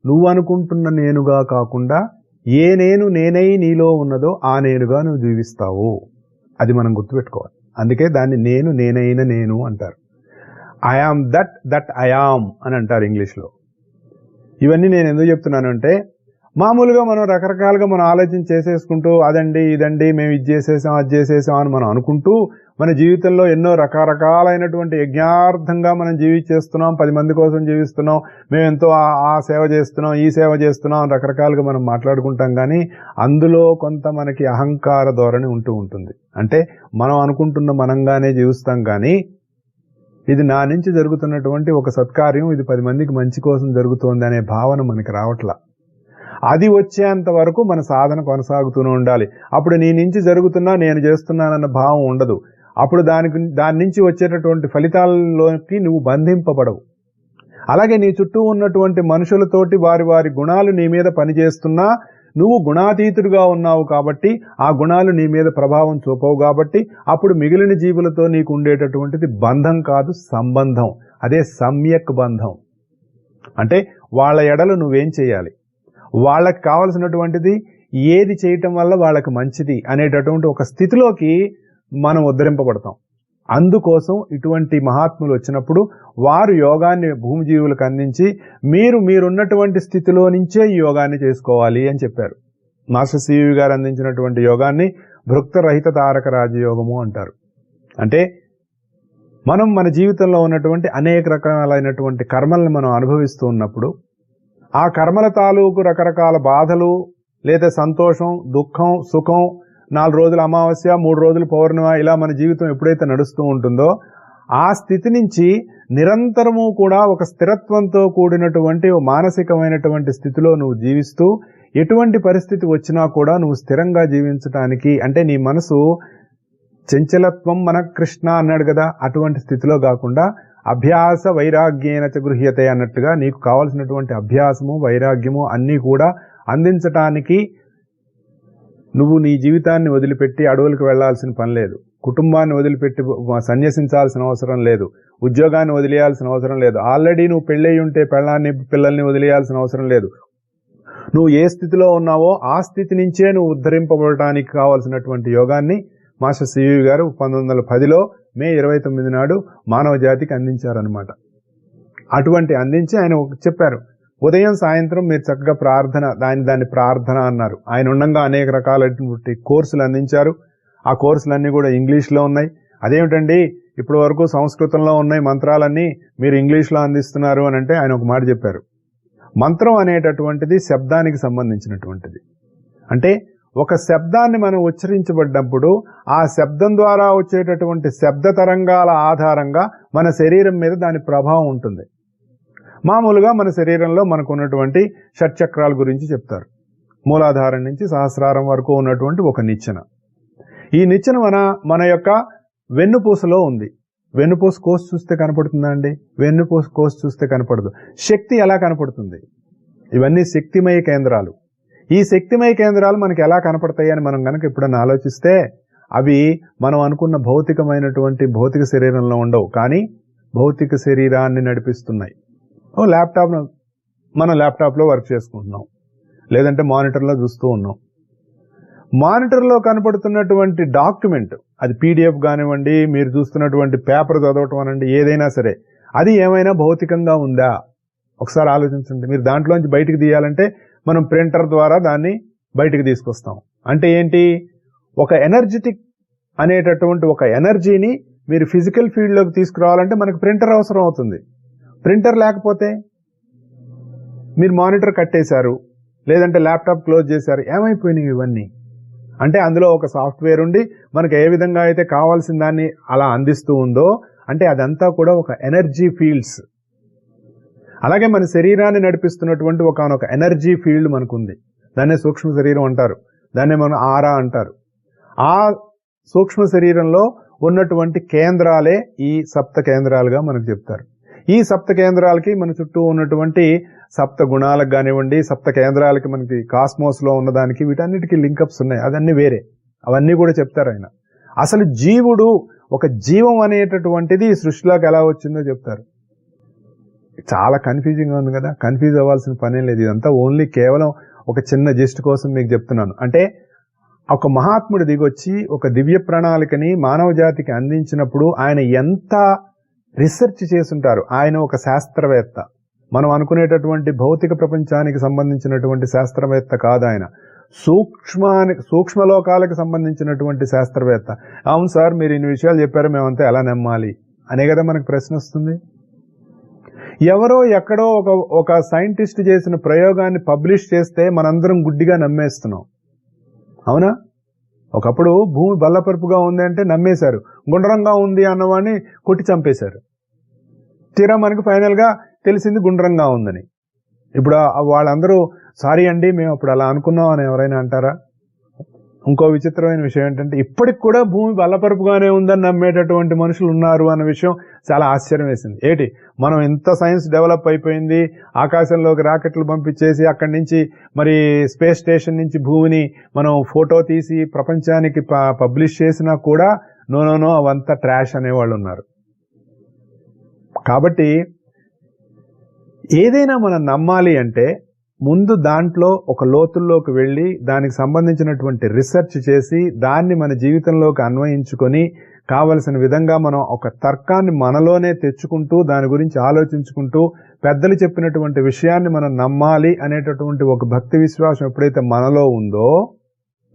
Speaker 1: నువ్వు అనుకుంటున్న నేనుగా కాకుండా ఏ నేను నేనై నీలో ఉన్నదో ఆ నేనుగా నువ్వు జీవిస్తావు. అది మనం గుర్తుపెట్టుకోవాలి. అందుకే దాన్ని నేనైన నేను అంటారు. I am that I am అని అంటారు ఇంగ్లీష్లో. ఇవన్నీ నేను ఎందుకు చెప్తున్నాను అంటే, మామూలుగా మనం రకరకాలుగా మనం ఆలోచన చేసేసుకుంటూ అదండి ఇదండి మేము ఇది చేసేసాం అది చేసేసాం అని మనం అనుకుంటూ మన జీవితంలో ఎన్నో రకరకాలైనటువంటి యజ్ఞార్థంగా మనం జీవించేస్తున్నాం, 10 మంది కోసం జీవిస్తున్నాం, మేము ఎంతో ఆ సేవ చేస్తున్నాం ఈ సేవ చేస్తున్నాం రకరకాలుగా మనం మాట్లాడుకుంటాం. కానీ అందులో కొంత మనకి అహంకార ధోరణి ఉంటూ ఉంటుంది. అంటే మనం అనుకుంటున్న మనంగానే జీవిస్తాం, కానీ ఇది నా నుంచి జరుగుతున్నటువంటి ఒక సత్కార్యం, ఇది 10 మందికి మంచి కోసం జరుగుతోంది అనే భావన మనకి రావట్లా. అది వచ్చేంత వరకు మన సాధన కొనసాగుతూనే ఉండాలి. అప్పుడు నీ నుంచి జరుగుతున్నా నేను చేస్తున్నానన్న భావం ఉండదు. అప్పుడు దాని నుంచి వచ్చేటటువంటి ఫలితాల్లోకి నువ్వు బంధింపబడవు. అలాగే నీ చుట్టూ ఉన్నటువంటి మనుషులతోటి వారి గుణాలు నీ మీద పనిచేస్తున్నా నువ్వు గుణాతీతుడుగా ఉన్నావు కాబట్టి, ఆ గుణాలు నీ మీద ప్రభావం చూపవు కాబట్టి, అప్పుడు మిగిలిన జీవులతో నీకు ఉండేటటువంటిది బంధం కాదు, సంబంధం. అదే సమ్యక్ బంధం. అంటే వాళ్ళ ఎడలు నువ్వేం చేయాలి, వాళ్ళకి కావలసినటువంటిది ఏది చేయటం వల్ల వాళ్ళకి మంచిది అనేటటువంటి ఒక స్థితిలోకి మనం ఉద్ధరింపబడతాం. అందుకోసం ఇటువంటి మహాత్ములు వచ్చినప్పుడు వారు యోగాన్ని భూమి జీవులకు అందించి మీరున్నటువంటి స్థితిలో నుంచే ఈ యోగాన్ని చేసుకోవాలి అని చెప్పారు. మాస్టర్ సివి గారు అందించినటువంటి యోగాన్ని భృక్తరహిత తారక రాజయోగము అంటారు. అంటే మనం మన జీవితంలో ఉన్నటువంటి అనేక రకాలైనటువంటి కర్మలను మనం అనుభవిస్తూ ఉన్నప్పుడు ఆ కర్మల తాలూకు రకరకాల బాధలు లేదా సంతోషం దుఃఖం సుఖం, 4 రోజులు అమావాస్య 3 రోజులు పౌర్ణిమ, ఇలా మన జీవితం ఎప్పుడైతే నడుస్తూ ఉంటుందో ఆ స్థితి నుంచి నిరంతరము కూడా ఒక స్థిరత్వంతో కూడినటువంటి మానసికమైనటువంటి స్థితిలో నువ్వు జీవిస్తూ ఎటువంటి పరిస్థితి వచ్చినా కూడా నువ్వు స్థిరంగా జీవించడానికి, అంటే నీ మనసు చంచలత్వం మన కృష్ణ అన్నాడు కదా, అటువంటి స్థితిలో కాకుండా అభ్యాస వైరాగ్యేన చ గృహ్యతే అన్నట్టుగా నీకు కావాల్సినటువంటి అభ్యాసము వైరాగ్యము అన్నీ కూడా అందించటానికి నువ్వు నీ జీవితాన్ని వదిలిపెట్టి అడవులకు వెళ్లాల్సిన పని లేదు, కుటుంబాన్ని వదిలిపెట్టి సన్యసించాల్సిన అవసరం లేదు, ఉద్యోగాన్ని వదిలేయాల్సిన అవసరం లేదు, ఆల్రెడీ నువ్వు పెళ్ళయి ఉంటే పెళ్ళాన్ని పిల్లల్ని వదిలేయాల్సిన అవసరం లేదు. నువ్వు ఏ స్థితిలో ఉన్నావో ఆ స్థితి నుంచే నువ్వు ఉద్ధరింపబడటానికి కావాల్సినటువంటి యోగాన్ని మాస్టర్ సివి గారు 1910లో మే 29 నాడు మానవ జాతికి అందించారనమాట. అటువంటి అందించి ఆయన చెప్పారు, ఉదయం సాయంత్రం మీరు చక్కగా ప్రార్థన, దాన్ని ప్రార్థన అన్నారు. ఆయన ఉండగా అనేక రకాలైనటువంటి కోర్సులు అందించారు. ఆ కోర్సులన్నీ కూడా ఇంగ్లీష్లో ఉన్నాయి. అదేమిటండి ఇప్పటి వరకు సంస్కృతంలో ఉన్నాయి మంత్రాలన్నీ, మీరు ఇంగ్లీష్లో అందిస్తున్నారు అని అంటే ఆయన ఒక మాట చెప్పారు, మంత్రం అనేటటువంటిది శబ్దానికి సంబంధించినటువంటిది. అంటే ఒక శబ్దాన్ని మనం ఉచ్చరించబడ్డప్పుడు ఆ శబ్దం ద్వారా వచ్చేటటువంటి శబ్ద తరంగాల ఆధారంగా మన శరీరం మీద దాని ప్రభావం ఉంటుంది. మామూలుగా మన శరీరంలో మనకు ఉన్నటువంటి షట్చక్రాల గురించి చెప్తారు. మూలాధారం నుంచి సహస్రారం వరకు ఉన్నటువంటి ఒక నిచ్చెన. ఈ నిచ్చెన మన యొక్క వెన్నుపూసలో ఉంది. వెన్నుపూస కోసి చూస్తే కనపడుతుందా అండి? వెన్నుపూస కోసి చూస్తే కనపడదు. శక్తి ఎలా కనపడుతుంది? ఇవన్నీ శక్తిమయ కేంద్రాలు. ఈ శక్తిమయ కేంద్రాలు మనకి ఎలా కనపడతాయి అని మనం కనుక ఎప్పుడన్నా ఆలోచిస్తే అవి మనం అనుకున్న భౌతికమైనటువంటి భౌతిక శరీరంలో ఉండవు, కానీ భౌతిక శరీరాన్ని నడిపిస్తున్నాయి. మనం ల్యాప్టాప్లో వర్క్ చేసుకుంటున్నాం, లేదంటే మానిటర్లో చూస్తూ ఉన్నాం. మానిటర్లో కనపడుతున్నటువంటి డాక్యుమెంట్, అది పీడిఎఫ్ కానివ్వండి, మీరు చూస్తున్నటువంటి పేపర్ చదవటం అనండి, ఏదైనా సరే అది ఏమైనా భౌతికంగా ఉందా? ఒకసారి ఆలోచించండి. మీరు దాంట్లోంచి బయటికి తీయాలంటే మనం ప్రింటర్ ద్వారా దాన్ని బయటికి తీసుకొస్తాం. అంటే ఏంటి? ఒక ఎనర్జెటిక్ అనేటటువంటి ఒక ఎనర్జీని మీరు ఫిజికల్ ఫీల్డ్లోకి తీసుకురావాలంటే మనకు ప్రింటర్ అవసరం అవుతుంది. ప్రింటర్ లేకపోతే మీరు మానిటర్ కట్టేశారు, లేదంటే ల్యాప్టాప్ క్లోజ్ చేశారు, ఏమైపోయినాయి ఇవన్నీ? అంటే అందులో ఒక సాఫ్ట్వేర్ ఉండి మనకు ఏ విధంగా అయితే కావాల్సిన దాన్ని అలా అందిస్తూ ఉందో, అంటే అదంతా కూడా ఒక ఎనర్జీ ఫీల్డ్స్. అలాగే మన శరీరాన్ని నడిపిస్తున్నటువంటి ఒక ఎనర్జీ ఫీల్డ్ మనకుంది. దాన్నే సూక్ష్మ శరీరం అంటారు, దాన్నే మనం ఆరా అంటారు. ఆ సూక్ష్మ శరీరంలో ఉన్నటువంటి కేంద్రాలే ఈ సప్త కేంద్రాలుగా మనకు చెప్తారు. ఈ సప్త కేంద్రాలకి మన చుట్టూ ఉన్నటువంటి సప్త గుణాలకు కానివ్వండి, సప్త కేంద్రాలకి మనకి కాస్మోస్లో ఉన్నదానికి వీటన్నిటికీ లింకప్స్ ఉన్నాయి. అదన్నీ వేరే, అవన్నీ కూడా చెప్తారు ఆయన. అసలు జీవుడు, ఒక జీవం అనేటటువంటిది ఈ సృష్టిలోకి ఎలా వచ్చిందో చెప్తారు. చాలా కన్ఫ్యూజింగ్గా ఉంది కదా, కన్ఫ్యూజ్ అవ్వాల్సిన పనే లేదు. ఇదంతా ఓన్లీ కేవలం ఒక చిన్న జస్ట్ కోసం మీకు చెప్తున్నాను. అంటే ఒక మహాత్ముడు దిగొచ్చి ఒక దివ్య ప్రణాళికని మానవ జాతికి అందించినప్పుడు ఆయన ఎంత రీసెర్చ్ చేసుంటారు. ఆయన ఒక శాస్త్రవేత్త. మనం అనుకునేటటువంటి భౌతిక ప్రపంచానికి సంబంధించినటువంటి శాస్త్రవేత్త కాదు ఆయన, సూక్ష్మలోకాలకు సంబంధించినటువంటి శాస్త్రవేత్త. అవును సార్, మీరు ఇన్ని విషయాలు చెప్పారు, మేమంతా ఎలా నమ్మాలి అనే కదా మనకు ప్రశ్న వస్తుంది. ఎవరో ఎక్కడో ఒక సైంటిస్ట్ చేసిన ప్రయోగాన్ని పబ్లిష్ చేస్తే మనందరం గుడ్డిగా నమ్మేస్తున్నాం, అవునా? ఒకప్పుడు భూమి బల్లపరుపుగా ఉంది అంటే నమ్మేశారు, గుండ్రంగా ఉంది అన్నవాడిని కొట్టి చంపేశారు. తీరా మనకు ఫైనల్గా తెలిసింది గుండ్రంగా ఉందని. ఇప్పుడు వాళ్ళందరూ సారీ అండి మేము అప్పుడు అలా అనుకున్నాం అని ఎవరైనా అంటారా? ఇంకో విచిత్రమైన విషయం ఏంటంటే ఇప్పటికి కూడా భూమి బల్లపరుపుగానే ఉందని నమ్మేటటువంటి మనుషులు ఉన్నారు అన్న విషయం చాలా ఆశ్చర్యం వేసింది. ఏంటి, మనం ఇంత సైన్స్ డెవలప్ అయిపోయింది, ఆకాశంలోకి రాకెట్లు పంపించేసి అక్కడి నుంచి మరి స్పేస్ స్టేషన్ నుంచి భూమిని మనం ఫోటో తీసి ప్రపంచానికి పబ్లిష్ చేసినా కూడా నో అవంతా ట్రాష్ అనేవాళ్ళు ఉన్నారు. కాబట్టి ఏదైనా మనం నమ్మాలి అంటే ముందు దాంట్లో ఒక లోతుల్లోకి వెళ్ళి దానికి సంబంధించినటువంటి రీసెర్చ్ చేసి దాన్ని మన జీవితంలోకి అన్వయించుకొని కావలసిన విధంగా మనం ఒక తర్కాన్ని మనలోనే తెచ్చుకుంటూ దాని గురించి ఆలోచించుకుంటూ పెద్దలు చెప్పినటువంటి విషయాన్ని మనం నమ్మాలి అనేటటువంటి ఒక భక్తి విశ్వాసం ఎప్పుడైతే మనలో ఉందో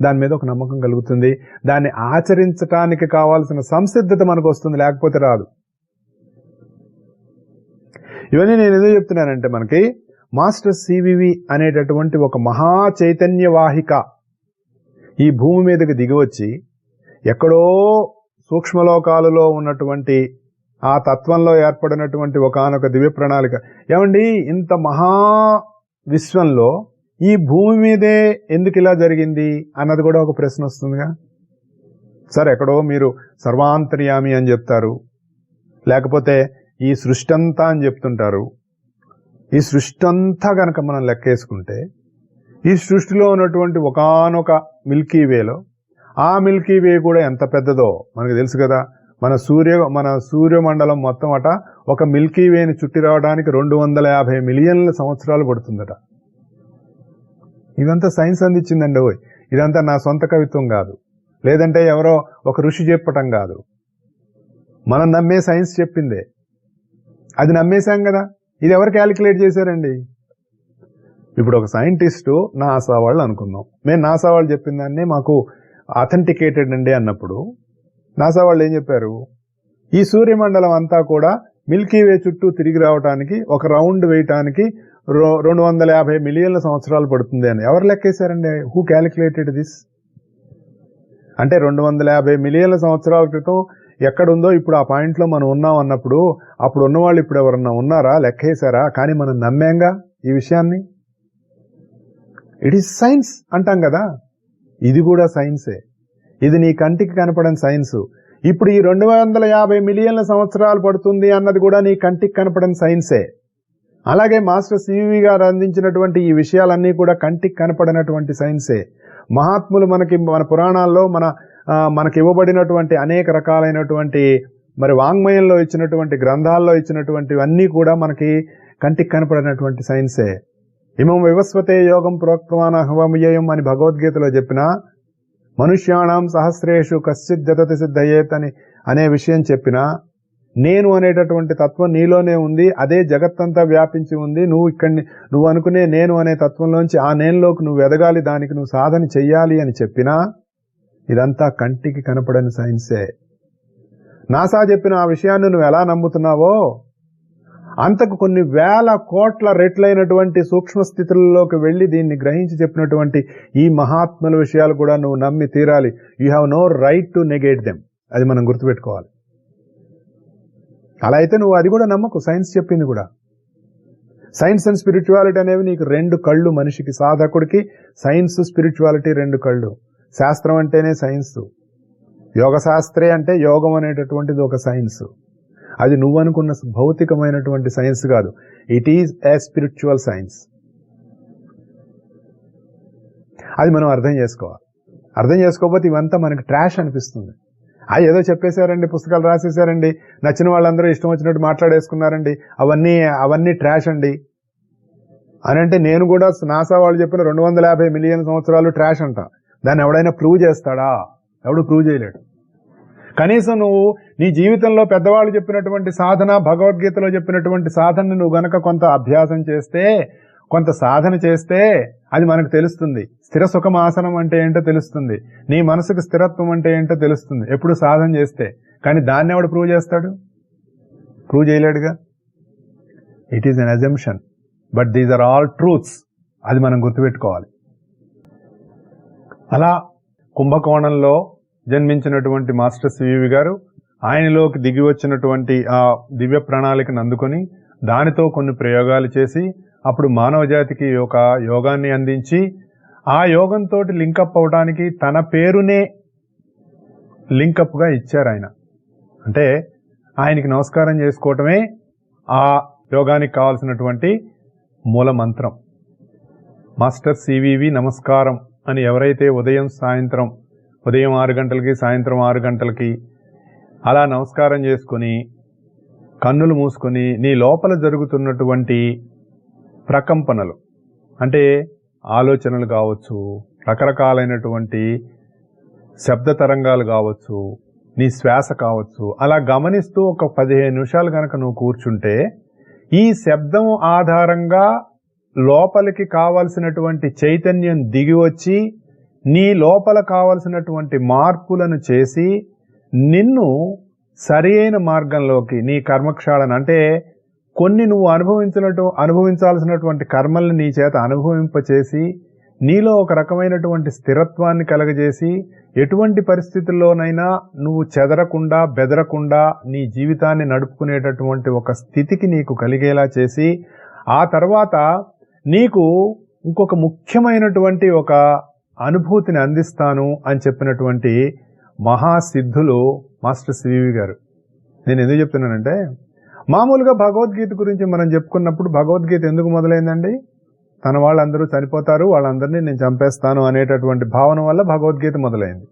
Speaker 1: దాని మీద ఒక నమ్మకం కలుగుతుంది. దాన్ని ఆచరించటానికి కావాల్సిన సంసిద్ధత మనకు వస్తుంది, లేకపోతే రాదు. ఇవన్నీ నేను ఎందుకు చెప్తున్నానంటే మనకి మాస్టర్ సివివి అనేటటువంటి ఒక మహా చైతన్యవాహిక ఈ భూమి మీదకి దిగివచ్చి ఎక్కడో సూక్ష్మలోకాలలో ఉన్నటువంటి ఆ తత్వంలో ఏర్పడినటువంటి ఒకానొక దివ్య ప్రణాళిక. ఏమండి, ఇంత మహా విశ్వంలో ఈ భూమి మీదే ఎందుకు ఇలా జరిగింది అన్నది కూడా ఒక ప్రశ్న వస్తుందిగా. సరే, ఎక్కడో మీరు సర్వాంతర్యామి అని చెప్తారు, లేకపోతే ఈ సృష్టి అంతా అని చెప్తుంటారు. ఈ సృష్టి అంతా కనుక మనం లెక్కేసుకుంటే ఈ సృష్టిలో ఉన్నటువంటి ఒకానొక మిల్కీ వేలో ఆ మిల్కీ వే కూడా ఎంత పెద్దదో మనకు తెలుసు కదా. మన సూర్యమండలం మొత్తం అట ఒక మిల్కీ వేని చుట్టి రావడానికి 250 మిలియన్ల సంవత్సరాలు పడుతుందట. ఇదంతా సైన్స్ అందించిందండి. ఇదంతా నా సొంత కవిత్వం కాదు, లేదంటే ఎవరో ఒక ఋషి చెప్పటం కాదు, మనం నమ్మే సైన్స్ చెప్పిందే. అది నమ్మేశాం కదా. ఇది ఎవరు క్యాలిక్యులేట్ చేశారండి? ఇప్పుడు ఒక సైంటిస్టు నాసా వాళ్ళు అనుకుందాం, మేము నాసా వాళ్ళు చెప్పిన దాన్ని మాకు అథెంటికేటెడ్ అండి అన్నప్పుడు నాసా వాళ్ళు ఏం చెప్పారు? ఈ సూర్యమండలం అంతా కూడా మిల్కీ వే చుట్టూ తిరిగి రావడానికి ఒక రౌండ్ వేయటానికి 250 మిలియన్ల సంవత్సరాలు పడుతుంది అని ఎవరు లెక్కేశారండి? Who calculated this? అంటే 250 మిలియన్ల సంవత్సరాల క్రితం ఎక్కడుందో ఇప్పుడు ఆ పాయింట్లో మనం ఉన్నాం అన్నప్పుడు అప్పుడు ఉన్నవాళ్ళు ఇప్పుడు ఎవరన్నా ఉన్నారా? లెక్కేశారా? కానీ మనం నమ్మాంగా ఈ విషయాన్ని. ఇట్ ఈస్ సైన్స్ అంటాం కదా, ఇది కూడా సైన్సే. ఇది నీ కంటికి కనపడని సైన్సు. ఇప్పుడు ఈ 250 మిలియన్ల సంవత్సరాలు పడుతుంది అన్నది కూడా నీ కంటికి కనపడని సైన్సే. అలాగే మాస్టర్ సివి గారు అందించినటువంటి ఈ విషయాలన్నీ కూడా కంటికి కనపడినటువంటి సైన్సే. మహాత్ములు మన పురాణాల్లో మనకి ఇవ్వబడినటువంటి అనేక రకాలైనటువంటి మరి వాంగ్మయంలో ఇచ్చినటువంటి గ్రంథాల్లో ఇచ్చినటువంటివన్నీ కూడా మనకి కంటికి కనపడినటువంటి సైన్సే. ఇమం వివస్వతే యోగం ప్రోక్తమాన హవమయం అని భగవద్గీతలో చెప్పిన మనుష్యాణం సహస్రేషు కశ్చిత్ జతతి సిద్ధయేత్ అనే విషయం చెప్పిన నేను అనేటటువంటి తత్వం నీలోనే ఉంది, అదే జగత్తంతా వ్యాపించి ఉంది. నువ్వు అనుకునే నేను అనే తత్వంలోంచి ఆ నేనులోకి నువ్వు ఎదగాలి, దానికి నువ్వు సాధన చెయ్యాలి అని చెప్పినా ఇదంతా కంటికి కనపడని సైన్సే. నాసా చెప్పిన ఆ విషయాన్ని నువ్వు ఎలా నమ్ముతున్నావో అంతకు కొన్ని వేల కోట్ల రెట్లైనటువంటి సూక్ష్మ స్థితులలోకి వెళ్ళి దీన్ని గ్రహించి చెప్పినటువంటి ఈ మహాత్ముల విషయాలు కూడా నువ్వు నమ్మి తీరాలి. You have no right to negate them. అది మనం గుర్తుపెట్టుకోవాలి. అలా అయితే నువ్వు అది కూడా నమ్మకు. సైన్స్ చెప్పింది కూడా. సైన్స్ అండ్ స్పిరిచువాలిటీ అనేవి నీకు రెండు కళ్ళు. మనిషికి, సాధకుడికి సైన్స్ స్పిరిచువాలిటీ రెండు కళ్ళు. శాస్త్రం అంటేనే సైన్స్. యోగ శాస్త్రే అంటే యోగం అనేటటువంటిది ఒక సైన్స్. అది నువ్వు అనుకున్న భౌతికమైనటువంటి సైన్స్ కాదు. It is a spiritual science. అది మనం అర్థం చేసుకోవాలి. అర్థం చేసుకోకపోతే ఇవంతా మనకి ట్రాష్ అనిపిస్తుంది. ఏదో చెప్పేశారండి, పుస్తకాలు రాసేశారండి, నచ్చిన వాళ్ళందరూ ఇష్టం వచ్చినట్టు మాట్లాడేసుకున్నారండి, అవన్నీ ట్రాష్ అండి అని అంటే నేను కూడా నాసా వాళ్ళు చెప్పిన 250 మిలియన్ సంవత్సరాలు ట్రాష్ అంట. దాన్ని ఎవడైనా ప్రూవ్ చేస్తాడా? ఎవడు ప్రూవ్ చేయలేడు. కనీసం నువ్వు నీ జీవితంలో పెద్దవాళ్ళు చెప్పినటువంటి సాధన, భగవద్గీతలో చెప్పినటువంటి సాధనని నువ్వు గనక కొంత అభ్యాసం చేస్తే, కొంత సాధన చేస్తే అది మనకు తెలుస్తుంది. స్థిర సుఖమాసనం అంటే ఏంటో తెలుస్తుంది. నీ మనసుకు స్థిరత్వం అంటే ఏంటో తెలుస్తుంది ఎప్పుడు సాధన చేస్తే. కానీ దాన్ని ఎవడు ప్రూవ్ చేస్తాడు? ప్రూవ్ చేయలేడుగా. It is an assumption, but these are all truths. అది మనం గుర్తుపెట్టుకోవాలి. అలా కుంభకోణంలో జన్మించినటువంటి మాస్టర్ సివివి గారు ఆయనలోకి దిగి వచ్చినటువంటి ఆ దివ్య ప్రణాళికను అందుకొని దానితో కొన్ని ప్రయోగాలు చేసి అప్పుడు మానవ జాతికి ఒక యోగాన్ని అందించి ఆ యోగంతో లింకప్ అవడానికి తన పేరునే లింకప్గా ఇచ్చారు ఆయన. అంటే ఆయనకి నమస్కారం చేసుకోవటమే ఆ యోగానికి కావాల్సినటువంటి మూల మంత్రం. మాస్టర్ సివివి నమస్కారం అని ఎవరైతే ఉదయం 6 గంటలకి, సాయంత్రం 6 గంటలకి అలా నమస్కారం చేసుకుని కన్నులు మూసుకొని నీ లోపల జరుగుతున్నటువంటి ప్రకంపనలు అంటే ఆలోచనలు కావచ్చు, రకరకాలైనటువంటి శబ్ద తరంగాలు కావచ్చు, నీ శ్వాస కావచ్చు, అలా గమనిస్తూ ఒక 15 నిమిషాలు కనుక నువ్వు కూర్చుంటే ఈ శబ్దం ఆధారంగా లోపలికి కావలసినటువంటి చైతన్యం దిగి వచ్చి నీ లోపల కావలసినటువంటి మార్పులను చేసి నిన్ను సరి అయిన మార్గంలోకి, నీ కర్మక్షాళన అంటే కొన్ని నువ్వు అనుభవించాల్సినటువంటి కర్మల్ని నీ చేత అనుభవింపచేసి నీలో ఒక రకమైనటువంటి స్థిరత్వాన్ని కలగజేసి ఎటువంటి పరిస్థితుల్లోనైనా నువ్వు చెదరకుండా, బెదరకుండా నీ జీవితాన్ని నడుపుకునేటటువంటి ఒక స్థితికి నీకు కలిగేలా చేసి ఆ తర్వాత నీకు ఇంకొక ముఖ్యమైనటువంటి ఒక అనుభూతిని అందిస్తాను అని చెప్పినటువంటి మహాసిద్ధులు మాస్టర్ సివివి గారు. నేను ఎందుకు చెప్తున్నానంటే మామూలుగా భగవద్గీత గురించి మనం చెప్పుకున్నప్పుడు భగవద్గీత ఎందుకు మొదలైందండి? తన వాళ్ళందరూ చనిపోతారు, వాళ్ళందరినీ నేను చంపేస్తాను అనేటటువంటి భావన వల్ల భగవద్గీత మొదలైంది.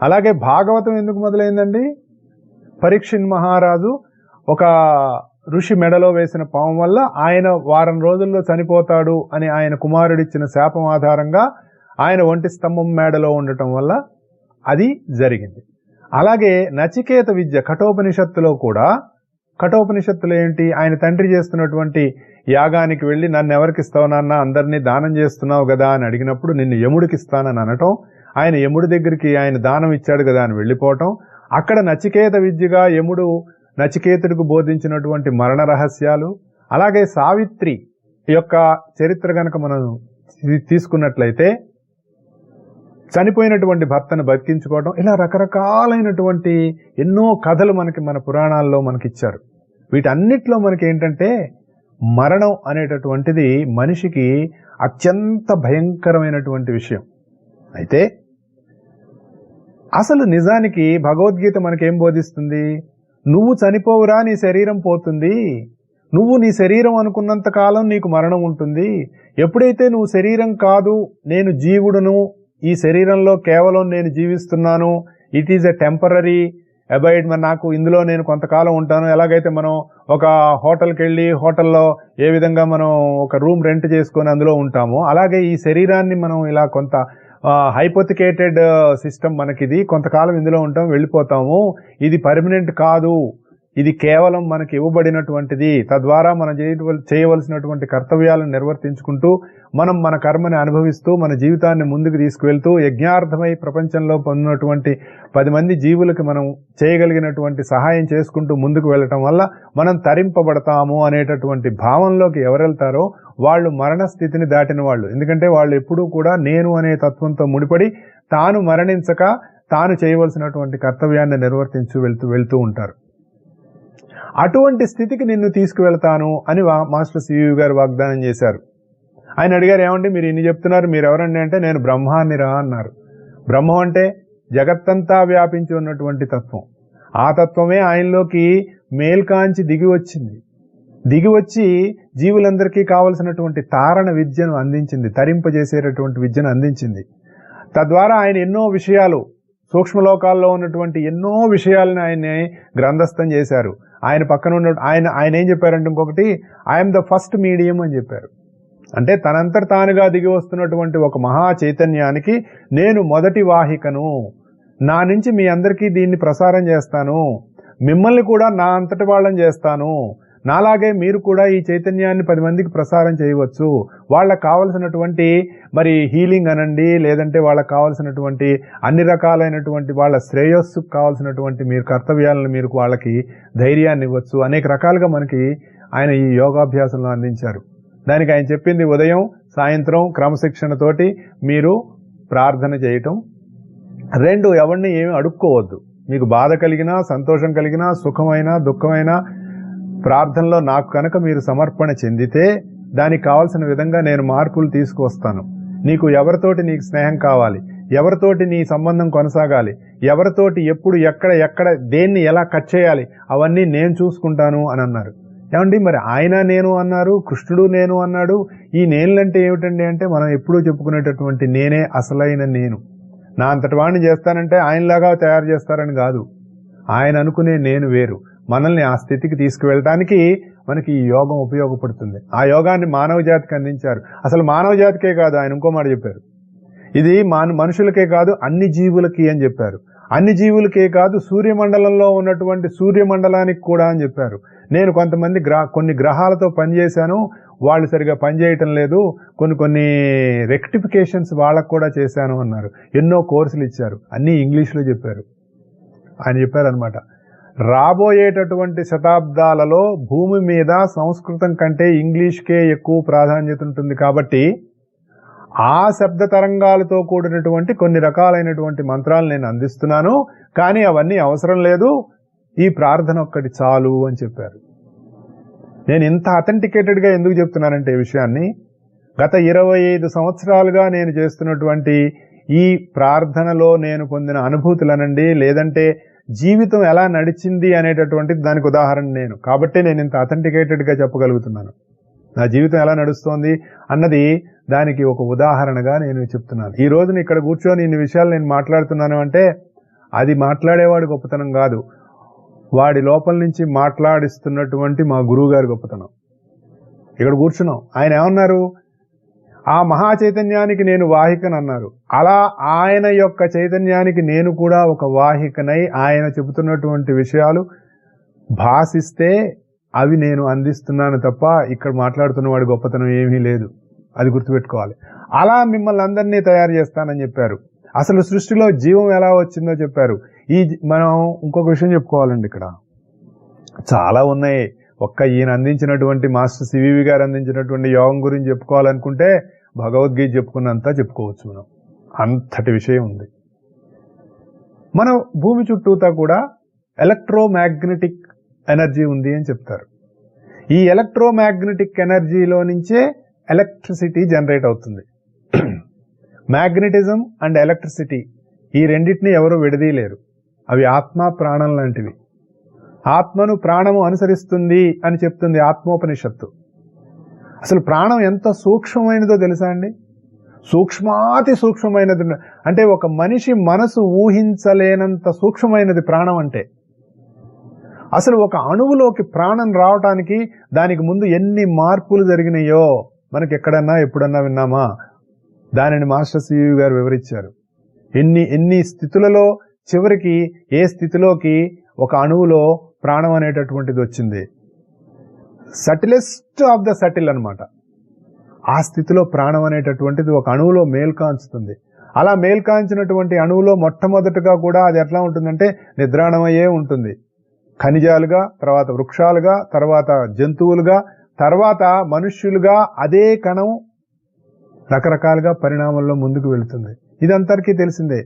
Speaker 1: అలాగే భాగవతం ఎందుకు మొదలైందండి? పరీక్షిత్ మహారాజు ఒక ఋషి మెడలో వేసిన పాము వల్ల ఆయన వారం రోజుల్లో చనిపోతాడు అని ఆయన కుమారుడిచ్చిన శాపం ఆధారంగా ఆయన ఒంటి స్తంభం మేడలో ఉండటం వల్ల అది జరిగింది. అలాగే నచికేత విద్య కఠోపనిషత్తులో కూడా, కఠోపనిషత్తులో ఏంటి, ఆయన తండ్రి చేస్తున్నటువంటి యాగానికి వెళ్ళి నన్ను ఎవరికి ఇస్తావు నాన్న, అందరినీ దానం చేస్తున్నావు కదా అని అడిగినప్పుడు నిన్ను యముడికి ఇస్తానని అనటం, ఆయన యముడి దగ్గరికి ఆయన దానం ఇచ్చాడు కదా అని వెళ్ళిపోవటం, అక్కడ నచికేత విద్యగా యముడు నచికేతుడికి బోధించినటువంటి మరణ రహస్యాలు, అలాగే సావిత్రి యొక్క చరిత్ర గనక మనం తీసుకున్నట్లయితే చనిపోయినటువంటి భర్తను బతికించుకోవడం, ఇలా రకరకాలైనటువంటి ఎన్నో కథలు మన పురాణాల్లో మనకిచ్చారు. వీటన్నిటిలో మనకి ఏంటంటే మరణం అనేటటువంటిది మనిషికి అత్యంత భయంకరమైనటువంటి విషయం. అయితే అసలు నిజానికి భగవద్గీత మనకేం బోధిస్తుంది? నువ్వు చనిపోవురా, నీ శరీరం పోతుంది, నువ్వు నీ శరీరం అనుకున్నంత కాలం నీకు మరణం ఉంటుంది. ఎప్పుడైతే నువ్వు శరీరం కాదు, నేను జీవుడును, ఈ శరీరంలో కేవలం నేను జీవిస్తున్నాను, it is a temporary abode, నాకు ఇందులో నేను కొంతకాలం ఉంటాను. ఎలాగైతే మనం ఒక హోటల్కి వెళ్ళి హోటల్లో ఏ విధంగా మనం ఒక రూమ్ రెంట్ చేసుకొని అందులో ఉంటామో, అలాగే ఈ శరీరాన్ని మనం ఇలా కొంత హైపోతికేటెడ్ సిస్టమ్ మనకిది, కొంతకాలం ఇందులో ఉంటాం, వెళ్ళిపోతాము, ఇది పర్మనెంట్ కాదు, ఇది కేవలం మనకి ఇవ్వబడినటువంటిది. తద్వారా మనం చేయవలసినటువంటి కర్తవ్యాలను నిర్వర్తించుకుంటూ మనం మన కర్మని అనుభవిస్తూ మన జీవితాన్ని ముందుకు తీసుకువెళ్తూ యజ్ఞార్థమై ప్రపంచంలో పొందినటువంటి 10 మంది జీవులకి మనం చేయగలిగినటువంటి సహాయం చేసుకుంటూ ముందుకు వెళ్ళటం వల్ల మనం తరింపబడతాము అనేటటువంటి భావంలోకి ఎవరెళ్తారో వాళ్ళు మరణ స్థితిని దాటిన వాళ్ళు. ఎందుకంటే వాళ్ళు ఎప్పుడూ కూడా నేను అనే తత్వంతో ముడిపడి తాను మరణించక తాను చేయవలసినటువంటి కర్తవ్యాన్ని నిర్వర్తించు వెళ్తూ ఉంటారు. అటువంటి స్థితికి నిన్ను తీసుకువెళ్తాను అని మాస్టర్ సివి గారు వాగ్దానం చేశారు. ఆయన అడిగారు, ఏమండి మీరు ఇన్ని చెప్తున్నారు, మీరు ఎవరండి అంటే నేను బ్రహ్మాన్నిరా అన్నారు. బ్రహ్మం అంటే జగత్తంతా వ్యాపించి ఉన్నటువంటి తత్వం. ఆ తత్వమే ఆయనలోకి మేల్కాంచి దిగి వచ్చి జీవులందరికీ కావలసినటువంటి తారణ విద్యను అందించింది, తరింపజేసేటటువంటి విద్యను అందించింది. తద్వారా ఆయన ఎన్నో విషయాలు, సూక్ష్మలోకాల్లో ఉన్నటువంటి ఎన్నో విషయాలను ఆయన్ని గ్రంథస్థం చేశారు. ఆయన పక్కన ఉన్న ఆయన ఏం చెప్పారంటే ఇంకొకటి, ఐఎమ్ ద ఫస్ట్ మీడియం అని చెప్పారు. అంటే తనంతట తానుగా దిగి వస్తున్నటువంటి ఒక మహా చైతన్యానికి నేను మొదటి వాహికను, నా నుంచి మీ అందరికీ దీన్ని ప్రసారం చేస్తాను, మిమ్మల్ని కూడా నా అంతటి వాళ్ళని చేస్తాను, నాలాగే మీరు కూడా ఈ చైతన్యాన్ని 10 మందికి ప్రసారం చేయవచ్చు, వాళ్ళకు కావలసినటువంటి మరి హీలింగ్ అనండి, లేదంటే వాళ్ళకు కావలసినటువంటి అన్ని రకాలైనటువంటి వాళ్ళ శ్రేయస్సుకు కావలసినటువంటి మీరు కర్తవ్యాలను మీరు వాళ్ళకి ధైర్యాన్ని ఇవ్వచ్చు, అనేక రకాలుగా మనకి ఆయన ఈ యోగాభ్యాసంలో అందించారు. దానికి ఆయన చెప్పింది ఉదయం సాయంత్రం క్రమశిక్షణతోటి మీరు ప్రార్థన చేయటం. 2, ఎవరిని ఏమి అడుక్కోవద్దు. మీకు బాధ కలిగినా సంతోషం కలిగినా సుఖమైనా దుఃఖమైనా ప్రార్థనలో నాకు కనుక మీరు సమర్పణ చెందితే దానికి కావాల్సిన విధంగా నేను మార్పులు తీసుకువస్తాను. నీకు ఎవరితోటి నీకు స్నేహం కావాలి, ఎవరితోటి నీ సంబంధం కొనసాగాలి, ఎవరితోటి ఎప్పుడు ఎక్కడ దేన్ని ఎలా కట్ చేయాలి అవన్నీ నేను చూసుకుంటాను అని అన్నారు. ఏమండి మరి ఆయన నేను అన్నారు, కృష్ణుడు నేను అన్నాడు. ఈ నేనులంటే ఏమిటండి అంటే మనం ఎప్పుడూ చెప్పుకునేటటువంటి నేనే అసలైన నేను. నా అంతటి వాడిని చేస్తానంటే ఆయనలాగా తయారు చేస్తారని కాదు, ఆయన అనుకునే నేను వేరు. మనల్ని ఆ స్థితికి తీసుకువెళ్ళడానికి మనకి ఈ యోగం ఉపయోగపడుతుంది. ఆ యోగాన్ని మానవ జాతికి అందించారు. అసలు మానవ జాతికే కాదు, ఆయన ఇంకో మాట చెప్పారు, ఇది మనుషులకే కాదు అన్ని జీవులకి అని చెప్పారు. అన్ని జీవులకే కాదు సూర్యమండలంలో ఉన్నటువంటి సూర్యమండలానికి కూడా అని చెప్పారు. నేను కొంతమంది కొన్ని గ్రహాలతో పనిచేశాను, వాళ్ళు సరిగా పనిచేయటం లేదు, కొన్ని రెక్టిఫికేషన్స్ వాళ్ళకు కూడా చేశాను అన్నారు. ఎన్నో కోర్సులు ఇచ్చారు, అన్నీ ఇంగ్లీష్లో చెప్పారు. ఆయన చెప్పారనమాట, రాబోయేటటువంటి శతాబ్దాలలో భూమి మీద సంస్కృతం కంటే ఇంగ్లీష్కే ఎక్కువ ప్రాధాన్యత ఉంటుంది. కాబట్టి ఆ శబ్ద తరంగాలతో కూడినటువంటి కొన్ని రకాలైనటువంటి మంత్రాలు నేను అందిస్తున్నాను, కానీ అవన్నీ అవసరం లేదు, ఈ ప్రార్థన ఒక్కటి చాలు అని చెప్పారు. నేను ఇంత అథెంటికేటెడ్గా ఎందుకు చెప్తున్నానంటే ఈ విషయాన్ని, గత 25 సంవత్సరాలుగా నేను చేస్తున్నటువంటి ఈ ప్రార్థనలో నేను పొందిన అనుభూతులనండి, లేదంటే జీవితం ఎలా నడిచింది అనేటటువంటిది దానికి ఉదాహరణ నేను. కాబట్టి నేను ఇంత అథెంటికేటెడ్గా చెప్పగలుగుతున్నాను. నా జీవితం ఎలా నడుస్తోంది అన్నది దానికి ఒక ఉదాహరణగా నేను చెప్తున్నాను. ఈ రోజున ఇక్కడ కూర్చొని ఇన్ని విషయాలు నేను మాట్లాడుతున్నాను అంటే అది మాట్లాడేవాడి గొప్పతనం కాదు, వాడి లోపల నుంచి మాట్లాడిస్తున్నటువంటి మా గురువు గారి గొప్పతనం. ఇక్కడ కూర్చున్నాం, ఆయన ఏమన్నారు, ఆ మహా చైతన్యానికి నేను వాహికని అన్నారు. అలా ఆయన యొక్క చైతన్యానికి నేను కూడా ఒక వాహికనై ఆయన చెబుతున్నటువంటి విషయాలు భాషిస్తే అవి నేను అందిస్తున్నాను తప్ప ఇక్కడ మాట్లాడుతున్నవాడి గొప్పతనం ఏమీ లేదు, అది గుర్తుపెట్టుకోవాలి. అలా మిమ్మల్ని అందరినీ తయారు చేస్తానని చెప్పారు. అసలు సృష్టిలో జీవం ఎలా వచ్చిందో చెప్పారు. మనం ఇంకొక విషయం చెప్పుకోవాలండి, ఇక్కడ చాలా ఉన్నాయి. ఒక్క ఈయన అందించినటువంటి మాస్టర్ సివివి గారు అందించినటువంటి యోగం గురించి చెప్పుకోవాలనుకుంటే భగవద్గీత చెప్పుకున్నంత చెప్పుకోవచ్చు మనం, అంతటి విషయం ఉంది. మన భూమి చుట్టూతా కూడా ఎలక్ట్రోమాగ్నెటిక్ ఎనర్జీ ఉంది అని చెప్తారు. ఈ ఎలక్ట్రోమాగ్నెటిక్ ఎనర్జీలో నుంచే ఎలక్ట్రిసిటీ జనరేట్ అవుతుంది. మ్యాగ్నెటిజం అండ్ ఎలక్ట్రిసిటీ ఈ రెండింటినీ ఎవరు విడదీయలేరు. అవి ఆత్మ ప్రాణం లాంటివి. ఆత్మను ప్రాణము అనుసరిస్తుంది అని చెప్తుంది ఆత్మోపనిషత్తు. అసలు ప్రాణం ఎంత సూక్ష్మమైనదో తెలుసా అండి? సూక్ష్మాతి సూక్ష్మమైనది. అంటే ఒక మనిషి మనసు ఊహించలేనంత సూక్ష్మమైనది ప్రాణం అంటే. అసలు ఒక అణువులోకి ప్రాణం రావటానికి దానికి ముందు ఎన్ని మార్పులు జరిగినాయో మనకి ఎక్కడన్నా ఎప్పుడన్నా విన్నామా? దానిని మాస్టర్ సివి గారు వివరించారు. ఎన్ని స్థితులలో చివరికి ఏ స్థితిలోకి ఒక అణువులో ప్రాణం అనేటటువంటిది వచ్చింది. సటిలెస్ట్ ఆఫ్ ద సటిల్ అన్నమాట. ఆ స్థితిలో ప్రాణం అనేటటువంటిది ఒక అణువులో మేల్కాంచుతుంది. అలా మేల్కాంచినటువంటి అణువులో మొట్టమొదటిగా కూడా అది ఎట్లా ఉంటుందంటే నిద్రాణమయ్యే ఉంటుంది. ఖనిజాలుగా, తర్వాత వృక్షాలుగా, తర్వాత జంతువులుగా, తర్వాత మనుష్యులుగా అదే కణం రకరకాలుగా పరిణామంలో ముందుకు వెళుతుంది. ఇదంతరికీ తెలిసిందే.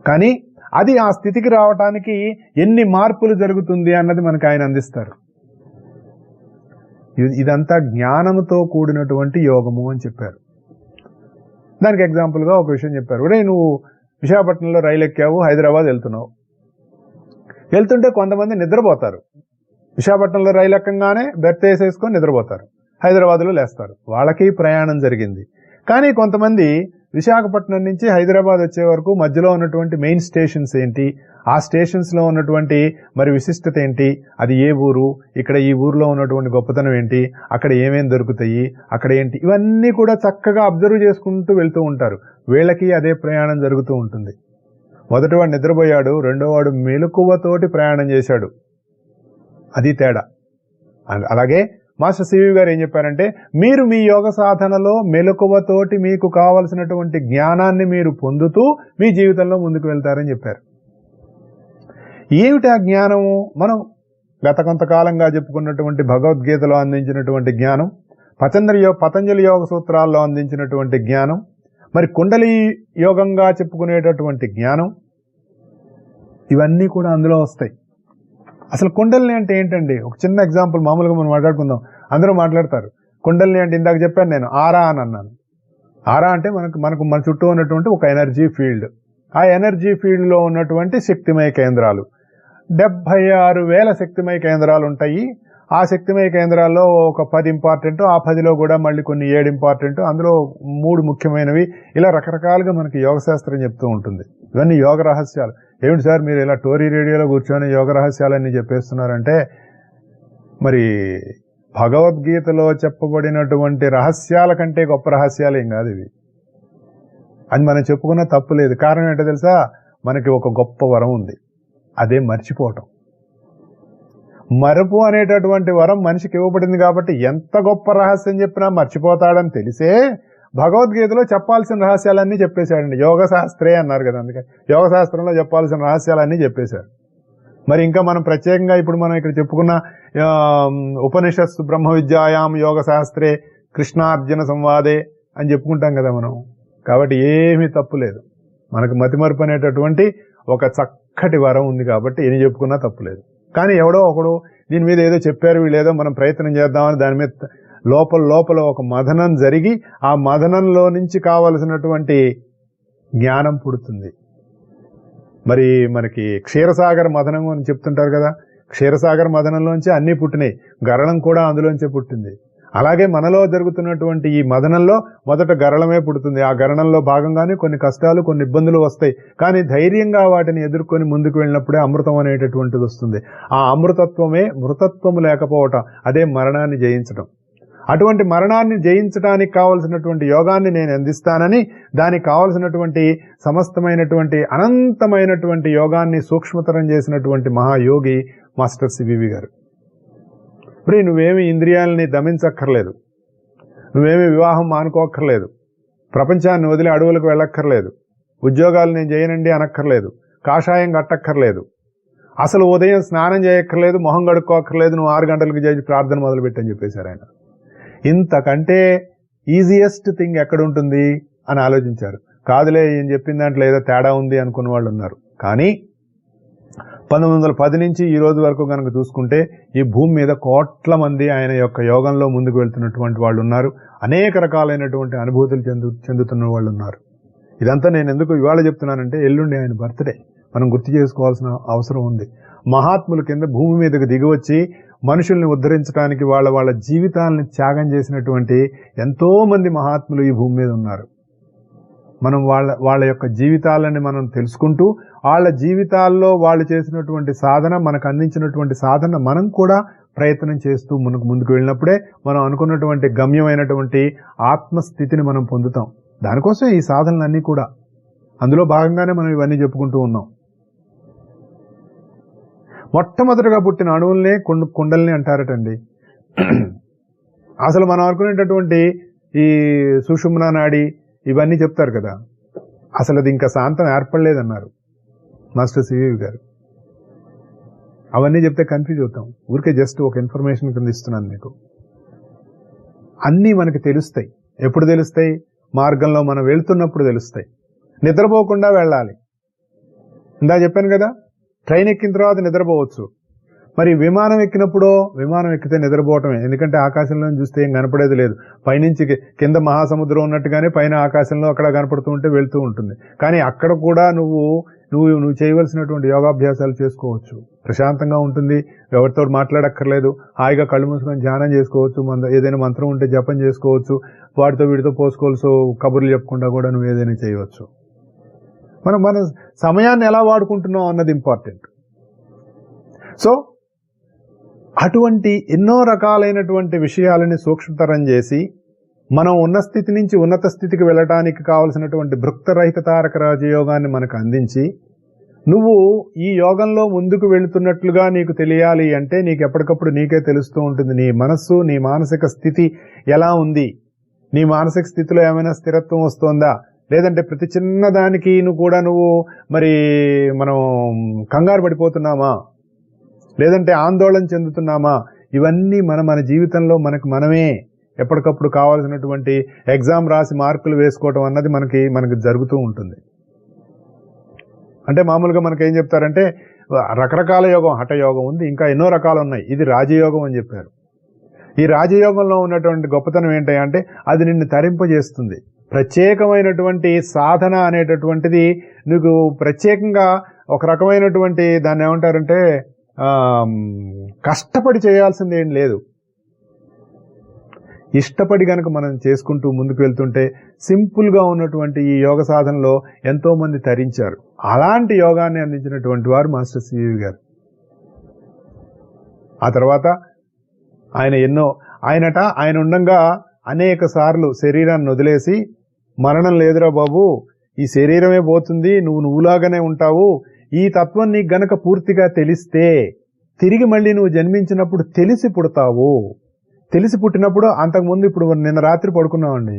Speaker 1: కానీ అది ఆ స్థితికి రావటానికి ఎన్ని మార్పులు జరుగుతుంది అన్నది మనకు ఆయన అందిస్తారు. ఇదంతా జ్ఞానంతో కూడినటువంటి యోగము అని చెప్పారు. దానికి ఎగ్జాంపుల్గా ఒక విషయం చెప్పారు. ఒరే, నువ్వు విశాఖపట్నంలో రైలు ఎక్కావు, హైదరాబాద్ వెళ్తుంటే కొంతమంది నిద్రపోతారు. విశాఖపట్నంలో రైలు ఎక్కంగానే బెర్త్ వేసేసుకొని నిద్రపోతారు, హైదరాబాద్లో లేస్తారు. వాళ్ళకి ప్రయాణం జరిగింది. కానీ కొంతమంది విశాఖపట్నం నుంచి హైదరాబాద్ వచ్చే వరకు మధ్యలో ఉన్నటువంటి మెయిన్ స్టేషన్స్ ఏంటి, ఆ స్టేషన్స్లో ఉన్నటువంటి మరి విశిష్టత ఏంటి, అది ఏ ఊరు, ఇక్కడ ఈ ఊర్లో ఉన్నటువంటి గొప్పతనం ఏంటి, అక్కడ ఏమేమి దొరుకుతాయి, అక్కడ ఏంటి, ఇవన్నీ కూడా చక్కగా అబ్జర్వ్ చేసుకుంటూ వెళ్తూ ఉంటారు. వీళ్ళకి అదే ప్రయాణం జరుగుతూ ఉంటుంది. మొదటివాడు నిద్రపోయాడు, రెండోవాడు మెలకువతోటి ప్రయాణం చేశాడు. అది తేడా. అలాగే మాస్టర్ సివి గారు ఏం చెప్పారంటే, మీరు మీ యోగ సాధనలో మెలకువతోటి మీకు కావలసినటువంటి జ్ఞానాన్ని మీరు పొందుతూ మీ జీవితంలో ముందుకు వెళ్తారని చెప్పారు. ఏమిటి ఆ జ్ఞానము? మనం గత కొంతకాలంగా చెప్పుకున్నటువంటి భగవద్గీతలో అందించినటువంటి జ్ఞానం, పతంజలి యోగ సూత్రాల్లో అందించినటువంటి జ్ఞానం, మరి కుండలి యోగంగా చెప్పుకునేటటువంటి జ్ఞానం, ఇవన్నీ కూడా అందులో వస్తాయి. అసలు కుండలిని అంటే ఏంటండి? ఒక చిన్న ఎగ్జాంపుల్ మామూలుగా మనం మాట్లాడుకుందాం. అందరూ మాట్లాడతారు కుండలిని అంటే. ఇందాక చెప్పాను నేను ఆరా అని అన్నాను. ఆరా అంటే మన చుట్టూ ఉన్నటువంటి ఒక ఎనర్జీ ఫీల్డ్. ఆ ఎనర్జీ ఫీల్డ్లో ఉన్నటువంటి శక్తిమయ కేంద్రాలు 76,000 శక్తిమయ కేంద్రాలు ఉంటాయి. ఆ శక్తిమయ కేంద్రాల్లో ఒక 10 ఇంపార్టెంట్, ఆ 10లో కూడా మళ్ళీ కొన్ని 7 ఇంపార్టెంట్, అందులో 3 ముఖ్యమైనవి. ఇలా రకరకాలుగా మనకి యోగశాస్త్రం చెప్తూ ఉంటుంది. ఇవన్నీ యోగ రహస్యాలు. ఏమిటి సార్ మీరు ఇలా టోరీ రేడియోలో కూర్చొని యోగ రహస్యాలన్నీ చెప్పేస్తున్నారంటే, మరి భగవద్గీతలో చెప్పబడినటువంటి రహస్యాల కంటే గొప్ప రహస్యాలు ఏం కాదు ఇవి. అది మనం చెప్పుకున్న తప్పు లేదు. కారణం ఏంటో తెలుసా? మనకి ఒక గొప్ప వరం ఉంది, అదే మర్చిపోవటం. మరపు అనేటటువంటి వరం మనిషికి ఇవ్వబడింది కాబట్టి ఎంత గొప్ప రహస్యం చెప్పినా మర్చిపోతాడని తెలిసే భగవద్గీతలో చెప్పాల్సిన రహస్యాలన్నీ చెప్పేశాడండి. యోగ శాస్త్రే అన్నారు కదా, అందుకే యోగ శాస్త్రంలో చెప్పాల్సిన రహస్యాలన్నీ చెప్పేశారు. మరి ఇంకా మనం ప్రత్యేకంగా ఇప్పుడు మనం ఇక్కడ చెప్పుకున్న ఉపనిషత్తు బ్రహ్మ విద్యాయాం యోగ శాస్త్రే కృష్ణార్జున సంవాదే అని చెప్పుకుంటాం కదా మనం. కాబట్టి ఏమీ తప్పు లేదు. మనకు మతిమరుపు అనేటటువంటి ఒక చక్కటి వరం ఉంది కాబట్టి ఎన్ని చెప్పుకున్నా తప్పు లేదు. కానీ ఎవడో ఒకడు దీని మీద ఏదో చెప్పారు, వీళ్ళు ఏదో మనం ప్రయత్నం చేద్దామని దాని మీద లోపల ఒక మథనం జరిగి ఆ మథనంలో నుంచి కావలసినటువంటి జ్ఞానం పుడుతుంది. మరి మనకి క్షీరసాగర మథనం అని చెప్తుంటారు కదా, క్షీరసాగర మథనంలోంచి అన్నీ పుట్టినాయి, గరళం కూడా అందులోంచే పుట్టింది. అలాగే మనలో జరుగుతున్నటువంటి ఈ మథనంలో మొదట గరళమే పుడుతుంది. ఆ గరణంలో భాగంగానే కొన్ని కష్టాలు, కొన్ని ఇబ్బందులు వస్తాయి. కానీ ధైర్యంగా వాటిని ఎదుర్కొని ముందుకు వెళ్ళినప్పుడే అమృతం అనేటటువంటిది వస్తుంది. ఆ అమృతత్వమే మృతత్వము లేకపోవటం, అదే మరణాన్ని జయించడం. అటువంటి మరణాన్ని జయించడానికి కావలసినటువంటి యోగాన్ని నేను అందిస్తానని, దానికి కావలసినటువంటి సమస్తమైనటువంటి అనంతమైనటువంటి యోగాన్ని సూక్ష్మతరం చేసినటువంటి మహాయోగి మాస్టర్ సివివి గారు. ఇప్పుడు నువ్వేమి ఇంద్రియాలని దమించక్కర్లేదు, నువ్వేమి వివాహం మానుకోక్కర్లేదు, ప్రపంచాన్ని వదిలి అడవులకు వెళ్ళక్కర్లేదు, ఉద్యోగాలు నేను చేయనండి అనక్కర్లేదు, కాషాయం కట్టక్కర్లేదు, అసలు ఉదయం స్నానం చేయక్కర్లేదు, మొహం కడుక్కోక్కర్లేదు, నువ్వు 6 గంటలకు చేసి ప్రార్థన మొదలుపెట్టని చెప్పేశారు ఆయన. ఇంతకంటే ఈజియెస్ట్ థింగ్ ఎక్కడుంటుంది అని ఆలోచించారు. కాదులే ఈయన చెప్పిన దాంట్లో ఏదో తేడా ఉంది అనుకున్న వాళ్ళు ఉన్నారు. కానీ 1910 నుంచి ఈ రోజు వరకు కనుక చూసుకుంటే ఈ భూమి మీద కోట్ల మంది ఆయన యొక్క యోగంలో ముందుకు వెళ్తున్నటువంటి వాళ్ళు ఉన్నారు. అనేక రకాలైనటువంటి అనుభూతులు చెందుతున్న వాళ్ళు ఉన్నారు. ఇదంతా నేను ఎందుకు ఇవాళ చెప్తున్నానంటే, ఎల్లుండి ఆయన బర్త్డే మనం గుర్తు చేసుకోవాల్సిన అవసరం ఉంది. మహాత్ముల కింద భూమి మీదకు దిగివచ్చి మనుషుల్ని ఉద్ధరించడానికి వాళ్ళ జీవితాలను త్యాగం చేసినటువంటి ఎంతో మంది మహాత్ములు ఈ భూమి మీద ఉన్నారు. మనం వాళ్ళ యొక్క జీవితాలని మనం తెలుసుకుంటూ, వాళ్ళ జీవితాల్లో వాళ్ళు చేసినటువంటి సాధన, మనకు అందించినటువంటి సాధన మనం కూడా ప్రయత్నం చేస్తూ ముందుకు వెళ్ళినప్పుడే మనం అనుకున్నటువంటి గమ్యమైనటువంటి ఆత్మస్థితిని మనం పొందుతాం. దానికోసం ఈ సాధనలన్నీ కూడా అందులో భాగంగానే మనం ఇవన్నీ చెప్పుకుంటూ ఉన్నాం. మొట్టమొదటిగా పుట్టిన అణువుల్నే కుండల్ని అంటారటండి. అసలు మనం అనుకునేటటువంటి ఈ సుషుమ్నా నాడి ఇవన్నీ చెప్తారు కదా, అసలు అది ఇంకా శాంతం ఏర్పడలేదన్నారు మాస్టర్ సివి గారు. అవన్నీ చెప్తే కన్ఫ్యూజ్ అవుతాం. ఊరికే జస్ట్ ఒక ఇన్ఫర్మేషన్ కింద ఇస్తున్నాను మీకు. అన్నీ మనకి తెలుస్తాయి. ఎప్పుడు తెలుస్తాయి? మార్గంలో మనం వెళ్తున్నప్పుడు తెలుస్తాయి. నిద్రపోకుండా వెళ్ళాలి. ఇందా చెప్పాను కదా, ట్రైన్ ఎక్కిన తర్వాత నిద్రపోవచ్చు. మరి విమానం ఎక్కినప్పుడు, విమానం ఎక్కితే నిద్రపోవటమే. ఎందుకంటే ఆకాశంలో చూస్తే ఏం కనపడేది లేదు. పైనుంచి కింద మహాసముద్రం ఉన్నట్టుగానే పైన ఆకాశంలో అక్కడ కనపడుతూ ఉంటే వెళ్తూ ఉంటుంది. కానీ అక్కడ కూడా నువ్వు చేయవలసినటువంటి యోగాభ్యాసాలు చేసుకోవచ్చు. ప్రశాంతంగా ఉంటుంది, ఎవరితో మాట్లాడక్కర్లేదు, హాయిగా కళ్ళు మూసుకొని ధ్యానం చేసుకోవచ్చు. ఏదైనా మంత్రం ఉంటే జపం చేసుకోవచ్చు. వాటితో వీటితో పోసుకోవాల్సి కబుర్లు చెప్పకుండా కూడా నువ్వు ఏదైనా చేయవచ్చు. మన సమయాన్ని ఎలా వాడుకుంటున్నాం అన్నది ఇంపార్టెంట్. సో అటువంటి ఎన్నో రకాలైనటువంటి విషయాలని సూక్ష్మతరం చేసి మనం ఉన్న స్థితి నుంచి ఉన్నత స్థితికి వెళ్ళటానికి కావలసినటువంటి భృక్తరహిత తారక రాజయోగాన్ని మనకు అందించి, నువ్వు ఈ యోగంలో ముందుకు వెళుతున్నట్లుగా నీకు తెలియాలి అంటే నీకు ఎప్పటికప్పుడు నీకే తెలుస్తూ ఉంటుంది. నీ మనస్సు, నీ మానసిక స్థితి ఎలా ఉంది, నీ మానసిక స్థితిలో ఏమైనా స్థిరత్వం వస్తోందా, లేదంటే ప్రతి చిన్న దానికి నువ్వు మనం కంగారు పడిపోతున్నామా, లేదంటే ఆందోళన చెందుతున్నామా, ఇవన్నీ మన జీవితంలో మనమే ఎప్పటికప్పుడు కావాల్సినటువంటి ఎగ్జామ్ రాసి మార్కులు వేసుకోవటం అన్నది మనకి జరుగుతూ ఉంటుంది. అంటే మామూలుగా మనకేం చెప్తారంటే రకరకాల యోగం, హఠయోగం ఉంది, ఇంకా ఎన్నో రకాలు ఉన్నాయి. ఇది రాజయోగం అని చెప్పారు. ఈ రాజయోగంలో ఉన్నటువంటి గొప్పతనం ఏంటంటే అది నిన్ను తరింపజేస్తుంది. ప్రత్యేకమైనటువంటి సాధన అనేటటువంటిది నీకు ప్రత్యేకంగా ఒక రకమైనటువంటి దాన్ని ఏమంటారంటే కష్టపడి చేయాల్సింది ఏం లేదు. ఇష్టపడి గనక మనం చేసుకుంటూ ముందుకు వెళ్తుంటే సింపుల్గా ఉన్నటువంటి ఈ యోగ సాధనలో ఎంతో మంది తరించారు. అలాంటి యోగాన్ని అందించినటువంటి వారు మాస్టర్ సివి గారు. ఆ తర్వాత ఆయన ఉండంగా అనేక సార్లు శరీరాన్ని వదిలేసి, మరణం లేదురా బాబు, ఈ శరీరమే పోతుంది, నువ్వులాగానే ఉంటావు, ఈ తత్వం నీకు గనక పూర్తిగా తెలిస్తే తిరిగి మళ్ళీ నువ్వు జన్మించినప్పుడు తెలిసి పుడతావు. తెలిసి పుట్టినప్పుడు అంతకుముందు ఇప్పుడు నిన్న రాత్రి పడుకున్నామండి,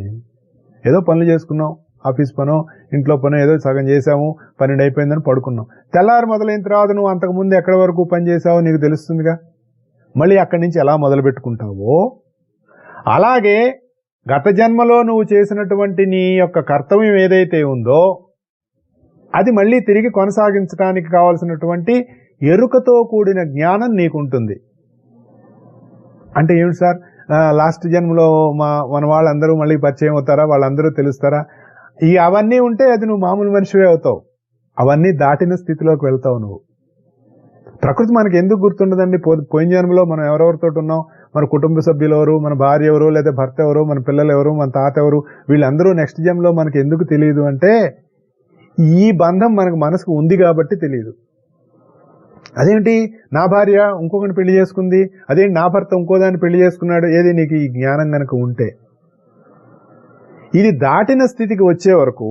Speaker 1: ఏదో పనులు చేసుకున్నాం, ఆఫీస్ పనో ఇంట్లో పనో ఏదో సగం చేసాము, 12 అయిపోయిందని పడుకున్నాం. తెల్లారి మొదలైన తర్వాత నువ్వు అంతకుముందు ఎక్కడి వరకు పని చేసావో నీకు తెలుస్తుందిగా. మళ్ళీ అక్కడి నుంచి ఎలా మొదలు పెట్టుకుంటావో అలాగే గత జన్మలో నువ్వు చేసినటువంటి నీ యొక్క కర్తవ్యం ఏదైతే ఉందో అది మళ్ళీ తిరిగి కొనసాగించడానికి కావాల్సినటువంటి ఎరుకతో కూడిన జ్ఞానం నీకుంటుంది. అంటే ఏమిటి సార్, లాస్ట్ జన్మలో మన వాళ్ళందరూ మళ్ళీ పరిచయం అవుతారా, వాళ్ళందరూ తెలుస్తారా? అవన్నీ ఉంటే అది నువ్వు మామూలు మనిషివే అవుతావు. అవన్నీ దాటిన స్థితిలోకి వెళ్తావు నువ్వు. ప్రకృతి మనకి ఎందుకు గుర్తుండదండి? పోయిన జన్మలో మనం ఎవరెవరితో ఉన్నాం, మన కుటుంబ సభ్యులు ఎవరు, మన భార్య ఎవరు, లేదా భర్త ఎవరు, మన పిల్లలు ఎవరు, మన తాత ఎవరు, వీళ్ళందరూ నెక్స్ట్ జన్మలో మనకి ఎందుకు తెలియదు అంటే ఈ బంధం మనసుకు ఉంది కాబట్టి తెలియదు. అదేంటి నా భార్య ఇంకొకరిని పెళ్లి చేసుకుంది, అదేంటి నా భర్త ఇంకోదాన్ని పెళ్లి చేసుకున్నాడు, ఏది నీకు ఈ జ్ఞానం కనుక ఉంటే ఇది దాటిన స్థితికి వచ్చే వరకు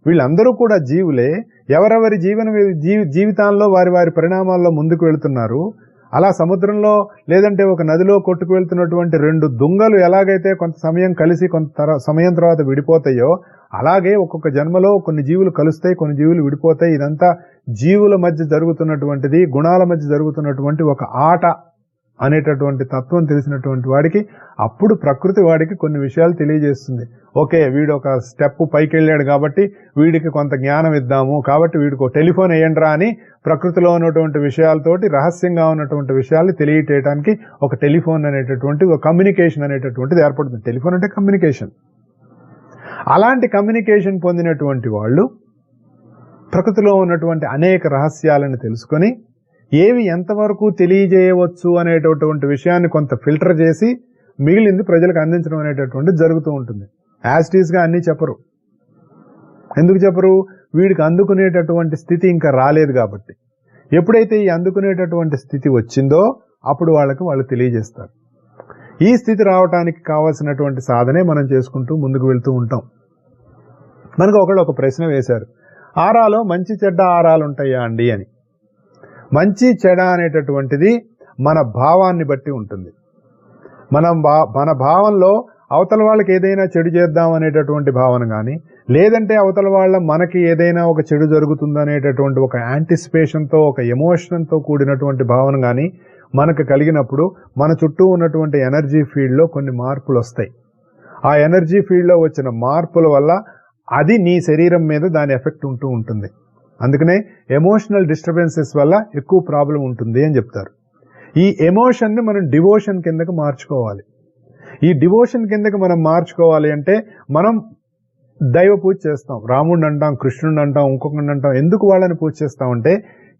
Speaker 1: వీళ్ళందరూ కూడా జీవులే. ఎవరెవరి జీవితాల్లో వారి పరిణామాల్లో ముందుకు వెళుతున్నారు. అలా సముద్రంలో లేదంటే ఒక నదిలో కొట్టుకు వెళ్తున్నటువంటి 2 దుంగలు ఎలాగైతే కొంత సమయం కలిసి కొంత సమయం తర్వాత విడిపోతాయో అలాగే ఒక్కొక్క జన్మలో కొన్ని జీవులు కలుస్తాయి, కొన్ని జీవులు విడిపోతాయి. ఇదంతా జీవుల మధ్య జరుగుతున్నటువంటిది, గుణాల మధ్య జరుగుతున్నటువంటి ఒక ఆట అనేటటువంటి తత్వం తెలిసినటువంటి వాడికి అప్పుడు ప్రకృతి వాడికి కొన్ని విషయాలు తెలియజేస్తుంది. ఓకే, వీడు ఒక స్టెప్ పైకి వెళ్ళాడు కాబట్టి వీడికి కొంత జ్ఞానం ఇద్దాము, కాబట్టి వీడికి ఒక టెలిఫోన్ వేయండిరా అని ప్రకృతిలో ఉన్నటువంటి విషయాలతోటి రహస్యంగా ఉన్నటువంటి విషయాల్ని తెలియటేయడానికి ఒక టెలిఫోన్ అనేటటువంటి ఒక కమ్యూనికేషన్ అనేటటువంటిది ఏర్పడుతుంది. టెలిఫోన్ అంటే కమ్యూనికేషన్. అలాంటి కమ్యూనికేషన్ పొందినటువంటి వాళ్ళు ప్రకృతిలో ఉన్నటువంటి అనేక రహస్యాలను తెలుసుకొని ఏవి ఎంతవరకు తెలియజేయవచ్చు అనేటటువంటి విషయాన్ని కొంత ఫిల్టర్ చేసి మిగిలింది ప్రజలకు అందించడం అనేటటువంటి జరుగుతూ ఉంటుంది. యాజ్ ఇట్ ఈస్గా అన్నీ చెప్పరు. ఎందుకు చెప్పరు? వీడికి అందుకునేటటువంటి స్థితి ఇంకా రాలేదు కాబట్టి. ఎప్పుడైతే ఈ అందుకునేటటువంటి స్థితి వచ్చిందో అప్పుడు వాళ్ళు తెలియజేస్తారు. ఈ స్థితి రావడానికి కావాల్సినటువంటి సాధనే మనం చేసుకుంటూ ముందుకు వెళ్తూ ఉంటాం. మనకు ఒకళ్ళు ఒక ప్రశ్న వేశారు, ఆరాలో మంచి చెడ్డ ఆరాలు ఉంటాయా అండి అని. మంచి చెడ అనేటటువంటిది మన భావాన్ని బట్టి ఉంటుంది. మన భావంలో అవతల వాళ్ళకి ఏదైనా చెడు చేద్దాం అనేటటువంటి భావన కానీ, లేదంటే అవతల వాళ్ళ మనకి ఏదైనా ఒక చెడు జరుగుతుందనేటటువంటి ఒక యాంటిసిపేషన్తో, ఒక ఎమోషన్తో కూడినటువంటి భావన కానీ మనకు కలిగినప్పుడు మన చుట్టూ ఉన్నటువంటి ఎనర్జీ ఫీల్డ్లో కొన్ని మార్పులు వస్తాయి. ఆ ఎనర్జీ ఫీల్డ్లో వచ్చిన మార్పుల వల్ల అది నీ శరీరం మీద దాని ఎఫెక్ట్ ఉంటూ ఉంటుంది. అందుకనే ఎమోషనల్ డిస్టర్బెన్సెస్ వల్ల ఎక్కువ ప్రాబ్లం ఉంటుంది అని చెప్తారు. ఈ ఎమోషన్ని మనం డివోషన్ కిందకి మార్చుకోవాలి. ఈ డివోషన్ కిందకి మనం మార్చుకోవాలి అంటే మనం దైవ పూజ చేస్తాం. రాముడిని అంటాం, కృష్ణుడిని అంటాం, ఇంకొకరిని అంటాం. ఎందుకు వాళ్ళని పూజ చేస్తామంటే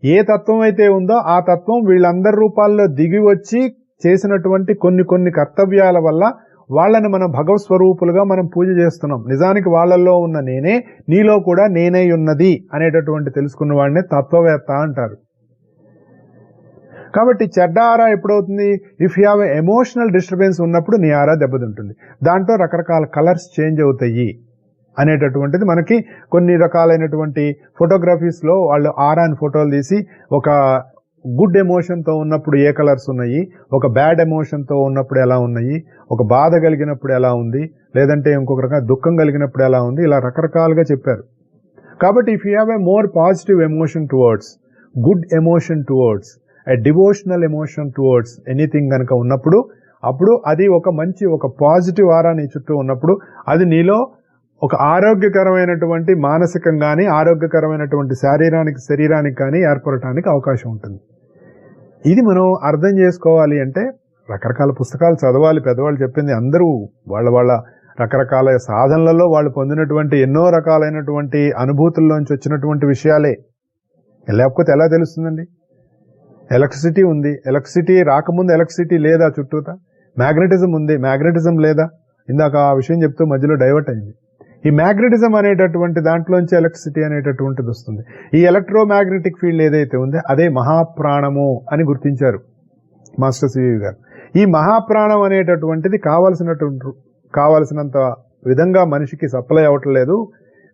Speaker 1: ఏ తత్వం అయితే ఉందో ఆ తత్వం వీళ్ళందరి రూపాల్లో దిగి వచ్చి చేసినటువంటి కొన్ని కర్తవ్యాల వల్ల వాళ్ళని మనం భగవత్ స్వరూపులుగా మనం పూజ చేస్తున్నాం. నిజానికి వాళ్ళల్లో ఉన్న నేనే నీలో కూడా నేనే ఉన్నది అనేటటువంటి తెలుసుకున్న వాడినే తత్వవేత్త అంటారు. కాబట్టి చెడ్డ ఆరా ఎప్పుడవుతుంది? If you have emotional disturbance ఉన్నప్పుడు నీ ఆరా దెబ్బతింటుంది. దాంట్లో రకరకాల కలర్స్ చేంజ్ అవుతాయి అనేటటువంటిది మనకి కొన్ని రకాలైనటువంటి ఫోటోగ్రఫీస్లో వాళ్ళు ఆరాని ఫోటోలు తీసి ఒక గుడ్ ఎమోషన్తో ఉన్నప్పుడు ఏ కలర్స్ ఉన్నాయి, ఒక బ్యాడ్ ఎమోషన్తో ఉన్నప్పుడు ఎలా ఉన్నాయి, ఒక బాధ కలిగినప్పుడు ఎలా ఉంది, లేదంటే ఇంకొక రకంగా దుఃఖం కలిగినప్పుడు ఎలా ఉంది, ఇలా రకరకాలుగా చెప్పారు. కాబట్టి if you have a more positive emotion towards, good emotion towards, a devotional emotion towards anything కనుక ఉన్నప్పుడు, అప్పుడు అది ఒక పాజిటివ్ ఆరా నీ చుట్టూ ఉన్నప్పుడు అది నీలో ఒక ఆరోగ్యకరమైనటువంటి మానసికం కానీ ఆరోగ్యకరమైనటువంటి శరీరానికి కానీ ఏర్పడటానికి అవకాశం ఉంటుంది. ఇది మనం అర్థం చేసుకోవాలి అంటే రకరకాల పుస్తకాలు చదవాలి. పెద్దవాళ్ళు చెప్పింది అందరూ వాళ్ళ రకరకాల సాధనలలో వాళ్ళు పొందినటువంటి ఎన్నో రకాలైనటువంటి అనుభూతుల్లోంచి వచ్చినటువంటి విషయాలే. లేకపోతే ఎలా తెలుస్తుందండి? ఎలక్ట్రిసిటీ ఉంది, ఎలక్ట్రిసిటీ రాకముందు ఎలక్ట్రిసిటీ లేదా చుట్టూత? మ్యాగ్నెటిజం ఉంది, మ్యాగ్నెటిజం లేదా? ఇందాక ఆ విషయం చెప్తూ మధ్యలో డైవర్ట్ అయింది. ఈ మ్యాగ్నెటిజం అనేటటువంటి దాంట్లోంచి ఎలక్ట్రిసిటీ అనేటటువంటిది వస్తుంది. ఈ ఎలక్ట్రోమాగ్నెటిక్ ఫీల్డ్ ఏదైతే ఉందో అదే మహాప్రాణము అని గుర్తించారు మాస్టర్ సివి గారు. ఈ మహాప్రాణం అనేటటువంటిది కావలసినంత విధంగా మనిషికి సప్లై అవ్వటం లేదు.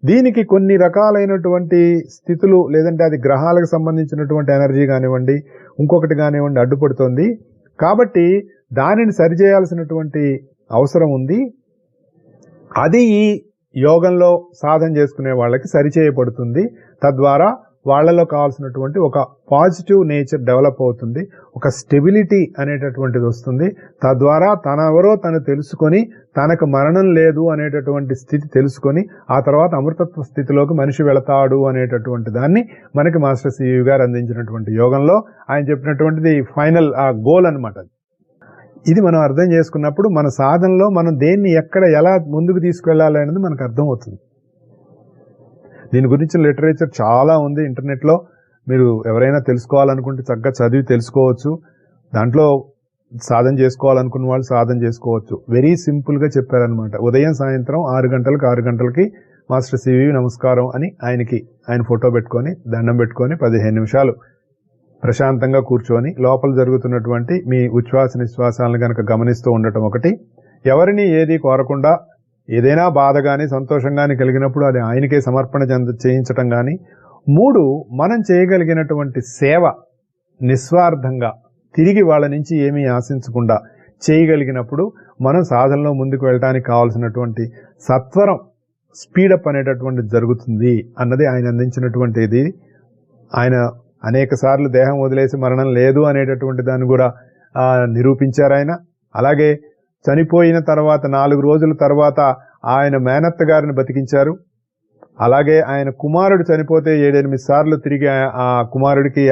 Speaker 1: దీనికి కొన్ని రకాలైనటువంటి స్థితులు, లేదంటే అది గ్రహాలకు సంబంధించినటువంటి ఎనర్జీ కానివ్వండి, ఇంకొకటి కానివ్వండి అడ్డుపడుతుంది. కాబట్టి దానిని సరిచేయాల్సినటువంటి అవసరం ఉంది. అది ఈ యోగంలో సాధన చేసుకునే వాళ్ళకి సరిచేయబడుతుంది. తద్వారా వాళ్ళలో కావాల్సినటువంటి ఒక పాజిటివ్ నేచర్ డెవలప్ అవుతుంది, ఒక స్టెబిలిటీ అనేటటువంటిది వస్తుంది. తద్వారా తనెవరో తను తెలుసుకొని తనకు మరణం లేదు అనేటటువంటి స్థితి తెలుసుకొని ఆ తర్వాత అమృతత్వ స్థితిలోకి మనిషి వెళతాడు అనేటటువంటి దాన్ని మనకి మాస్టర్ సివి గారు అందించినటువంటి యోగంలో ఆయన చెప్పినటువంటిది ఫైనల్ గోల్ అన్నమాట. ఇది మనం అర్థం చేసుకున్నప్పుడు మన సాధనలో మనం దేన్ని ఎక్కడ ఎలా ముందుకు తీసుకెళ్లాలి అనేది మనకు అర్థం అవుతుంది. దీని గురించి లిటరేచర్ చాలా ఉంది ఇంటర్నెట్లో. మీరు ఎవరైనా తెలుసుకోవాలనుకుంటే చక్కగా చదివి తెలుసుకోవచ్చు. దాంట్లో సాధన చేసుకోవాలనుకున్న వాళ్ళు సాధన చేసుకోవచ్చు. వెరీ సింపుల్గా చెప్పారనమాట. ఉదయం సాయంత్రం 6 గంటలకి మాస్టర్ సివి నమస్కారం అని ఆయన ఫోటో పెట్టుకొని దండం పెట్టుకొని 15 నిమిషాలు ప్రశాంతంగా కూర్చొని లోపల జరుగుతున్నటువంటి మీ ఉచ్ఛ్వాస నిశ్వాసాలను కనుక గమనిస్తూ ఉండటం ఒకటి. ఎవరిని ఏది కోరకుండా ఏదైనా బాధ కానీ సంతోషం కానీ కలిగినప్పుడు అది ఆయనకే సమర్పణ చేయించటం కానీ. 3, మనం చేయగలిగినటువంటి సేవ నిస్వార్థంగా తిరిగి వాళ్ళ నుంచి ఏమీ ఆశించకుండా చేయగలిగినప్పుడు మనం సాధనలో ముందుకు వెళ్ళడానికి కావాల్సినటువంటి సత్వరం స్పీడప్ అనేటటువంటిది జరుగుతుంది అన్నది ఆయన అందించినటువంటిది. ఆయన అనేక సార్లు దేహం వదిలేసి మరణం లేదు అనేటటువంటి దాన్ని కూడా నిరూపించారు ఆయన. అలాగే చనిపోయిన తర్వాత 4 రోజుల తర్వాత ఆయన మేనత్త గారిని బతికించారు. అలాగే ఆయన కుమారుడు చనిపోతే 7-8 సార్లు తిరిగి ఆ కుమారుడికి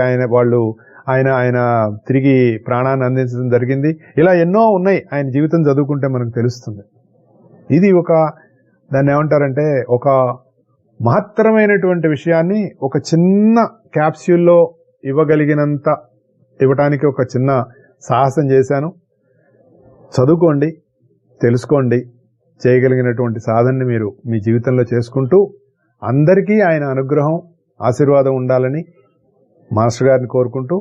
Speaker 1: ఆయన తిరిగి ప్రాణాన్ని అందించడం జరిగింది. ఇలా ఎన్నో ఉన్నాయి. ఆయన జీవితం చదువుకుంటే మనకు తెలుస్తుంది. ఇది దాన్ని ఏమంటారంటే ఒక మహత్తరమైనటువంటి విషయాన్ని ఒక చిన్న క్యాప్స్యూల్లో ఇవ్వగలిగినంత ఇవ్వటానికి ఒక చిన్న సాహసం చేశాను. చదువుకోండి, తెలుసుకోండి, చేయగలిగినటువంటి సాధనని మీరు మీ జీవితంలో చేసుకుంటూ అందరికీ ఆయన అనుగ్రహం ఆశీర్వాదం ఉండాలని మాస్టర్ గారిని కోరుకుంటూ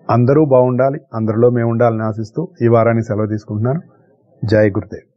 Speaker 1: అందరూ బాగుండాలి, అందరిలో మేము ఉండాలని ఆశిస్తూ ఈ వారానికి సెలవు తీసుకుంటున్నాను. జై గురుదేవ్.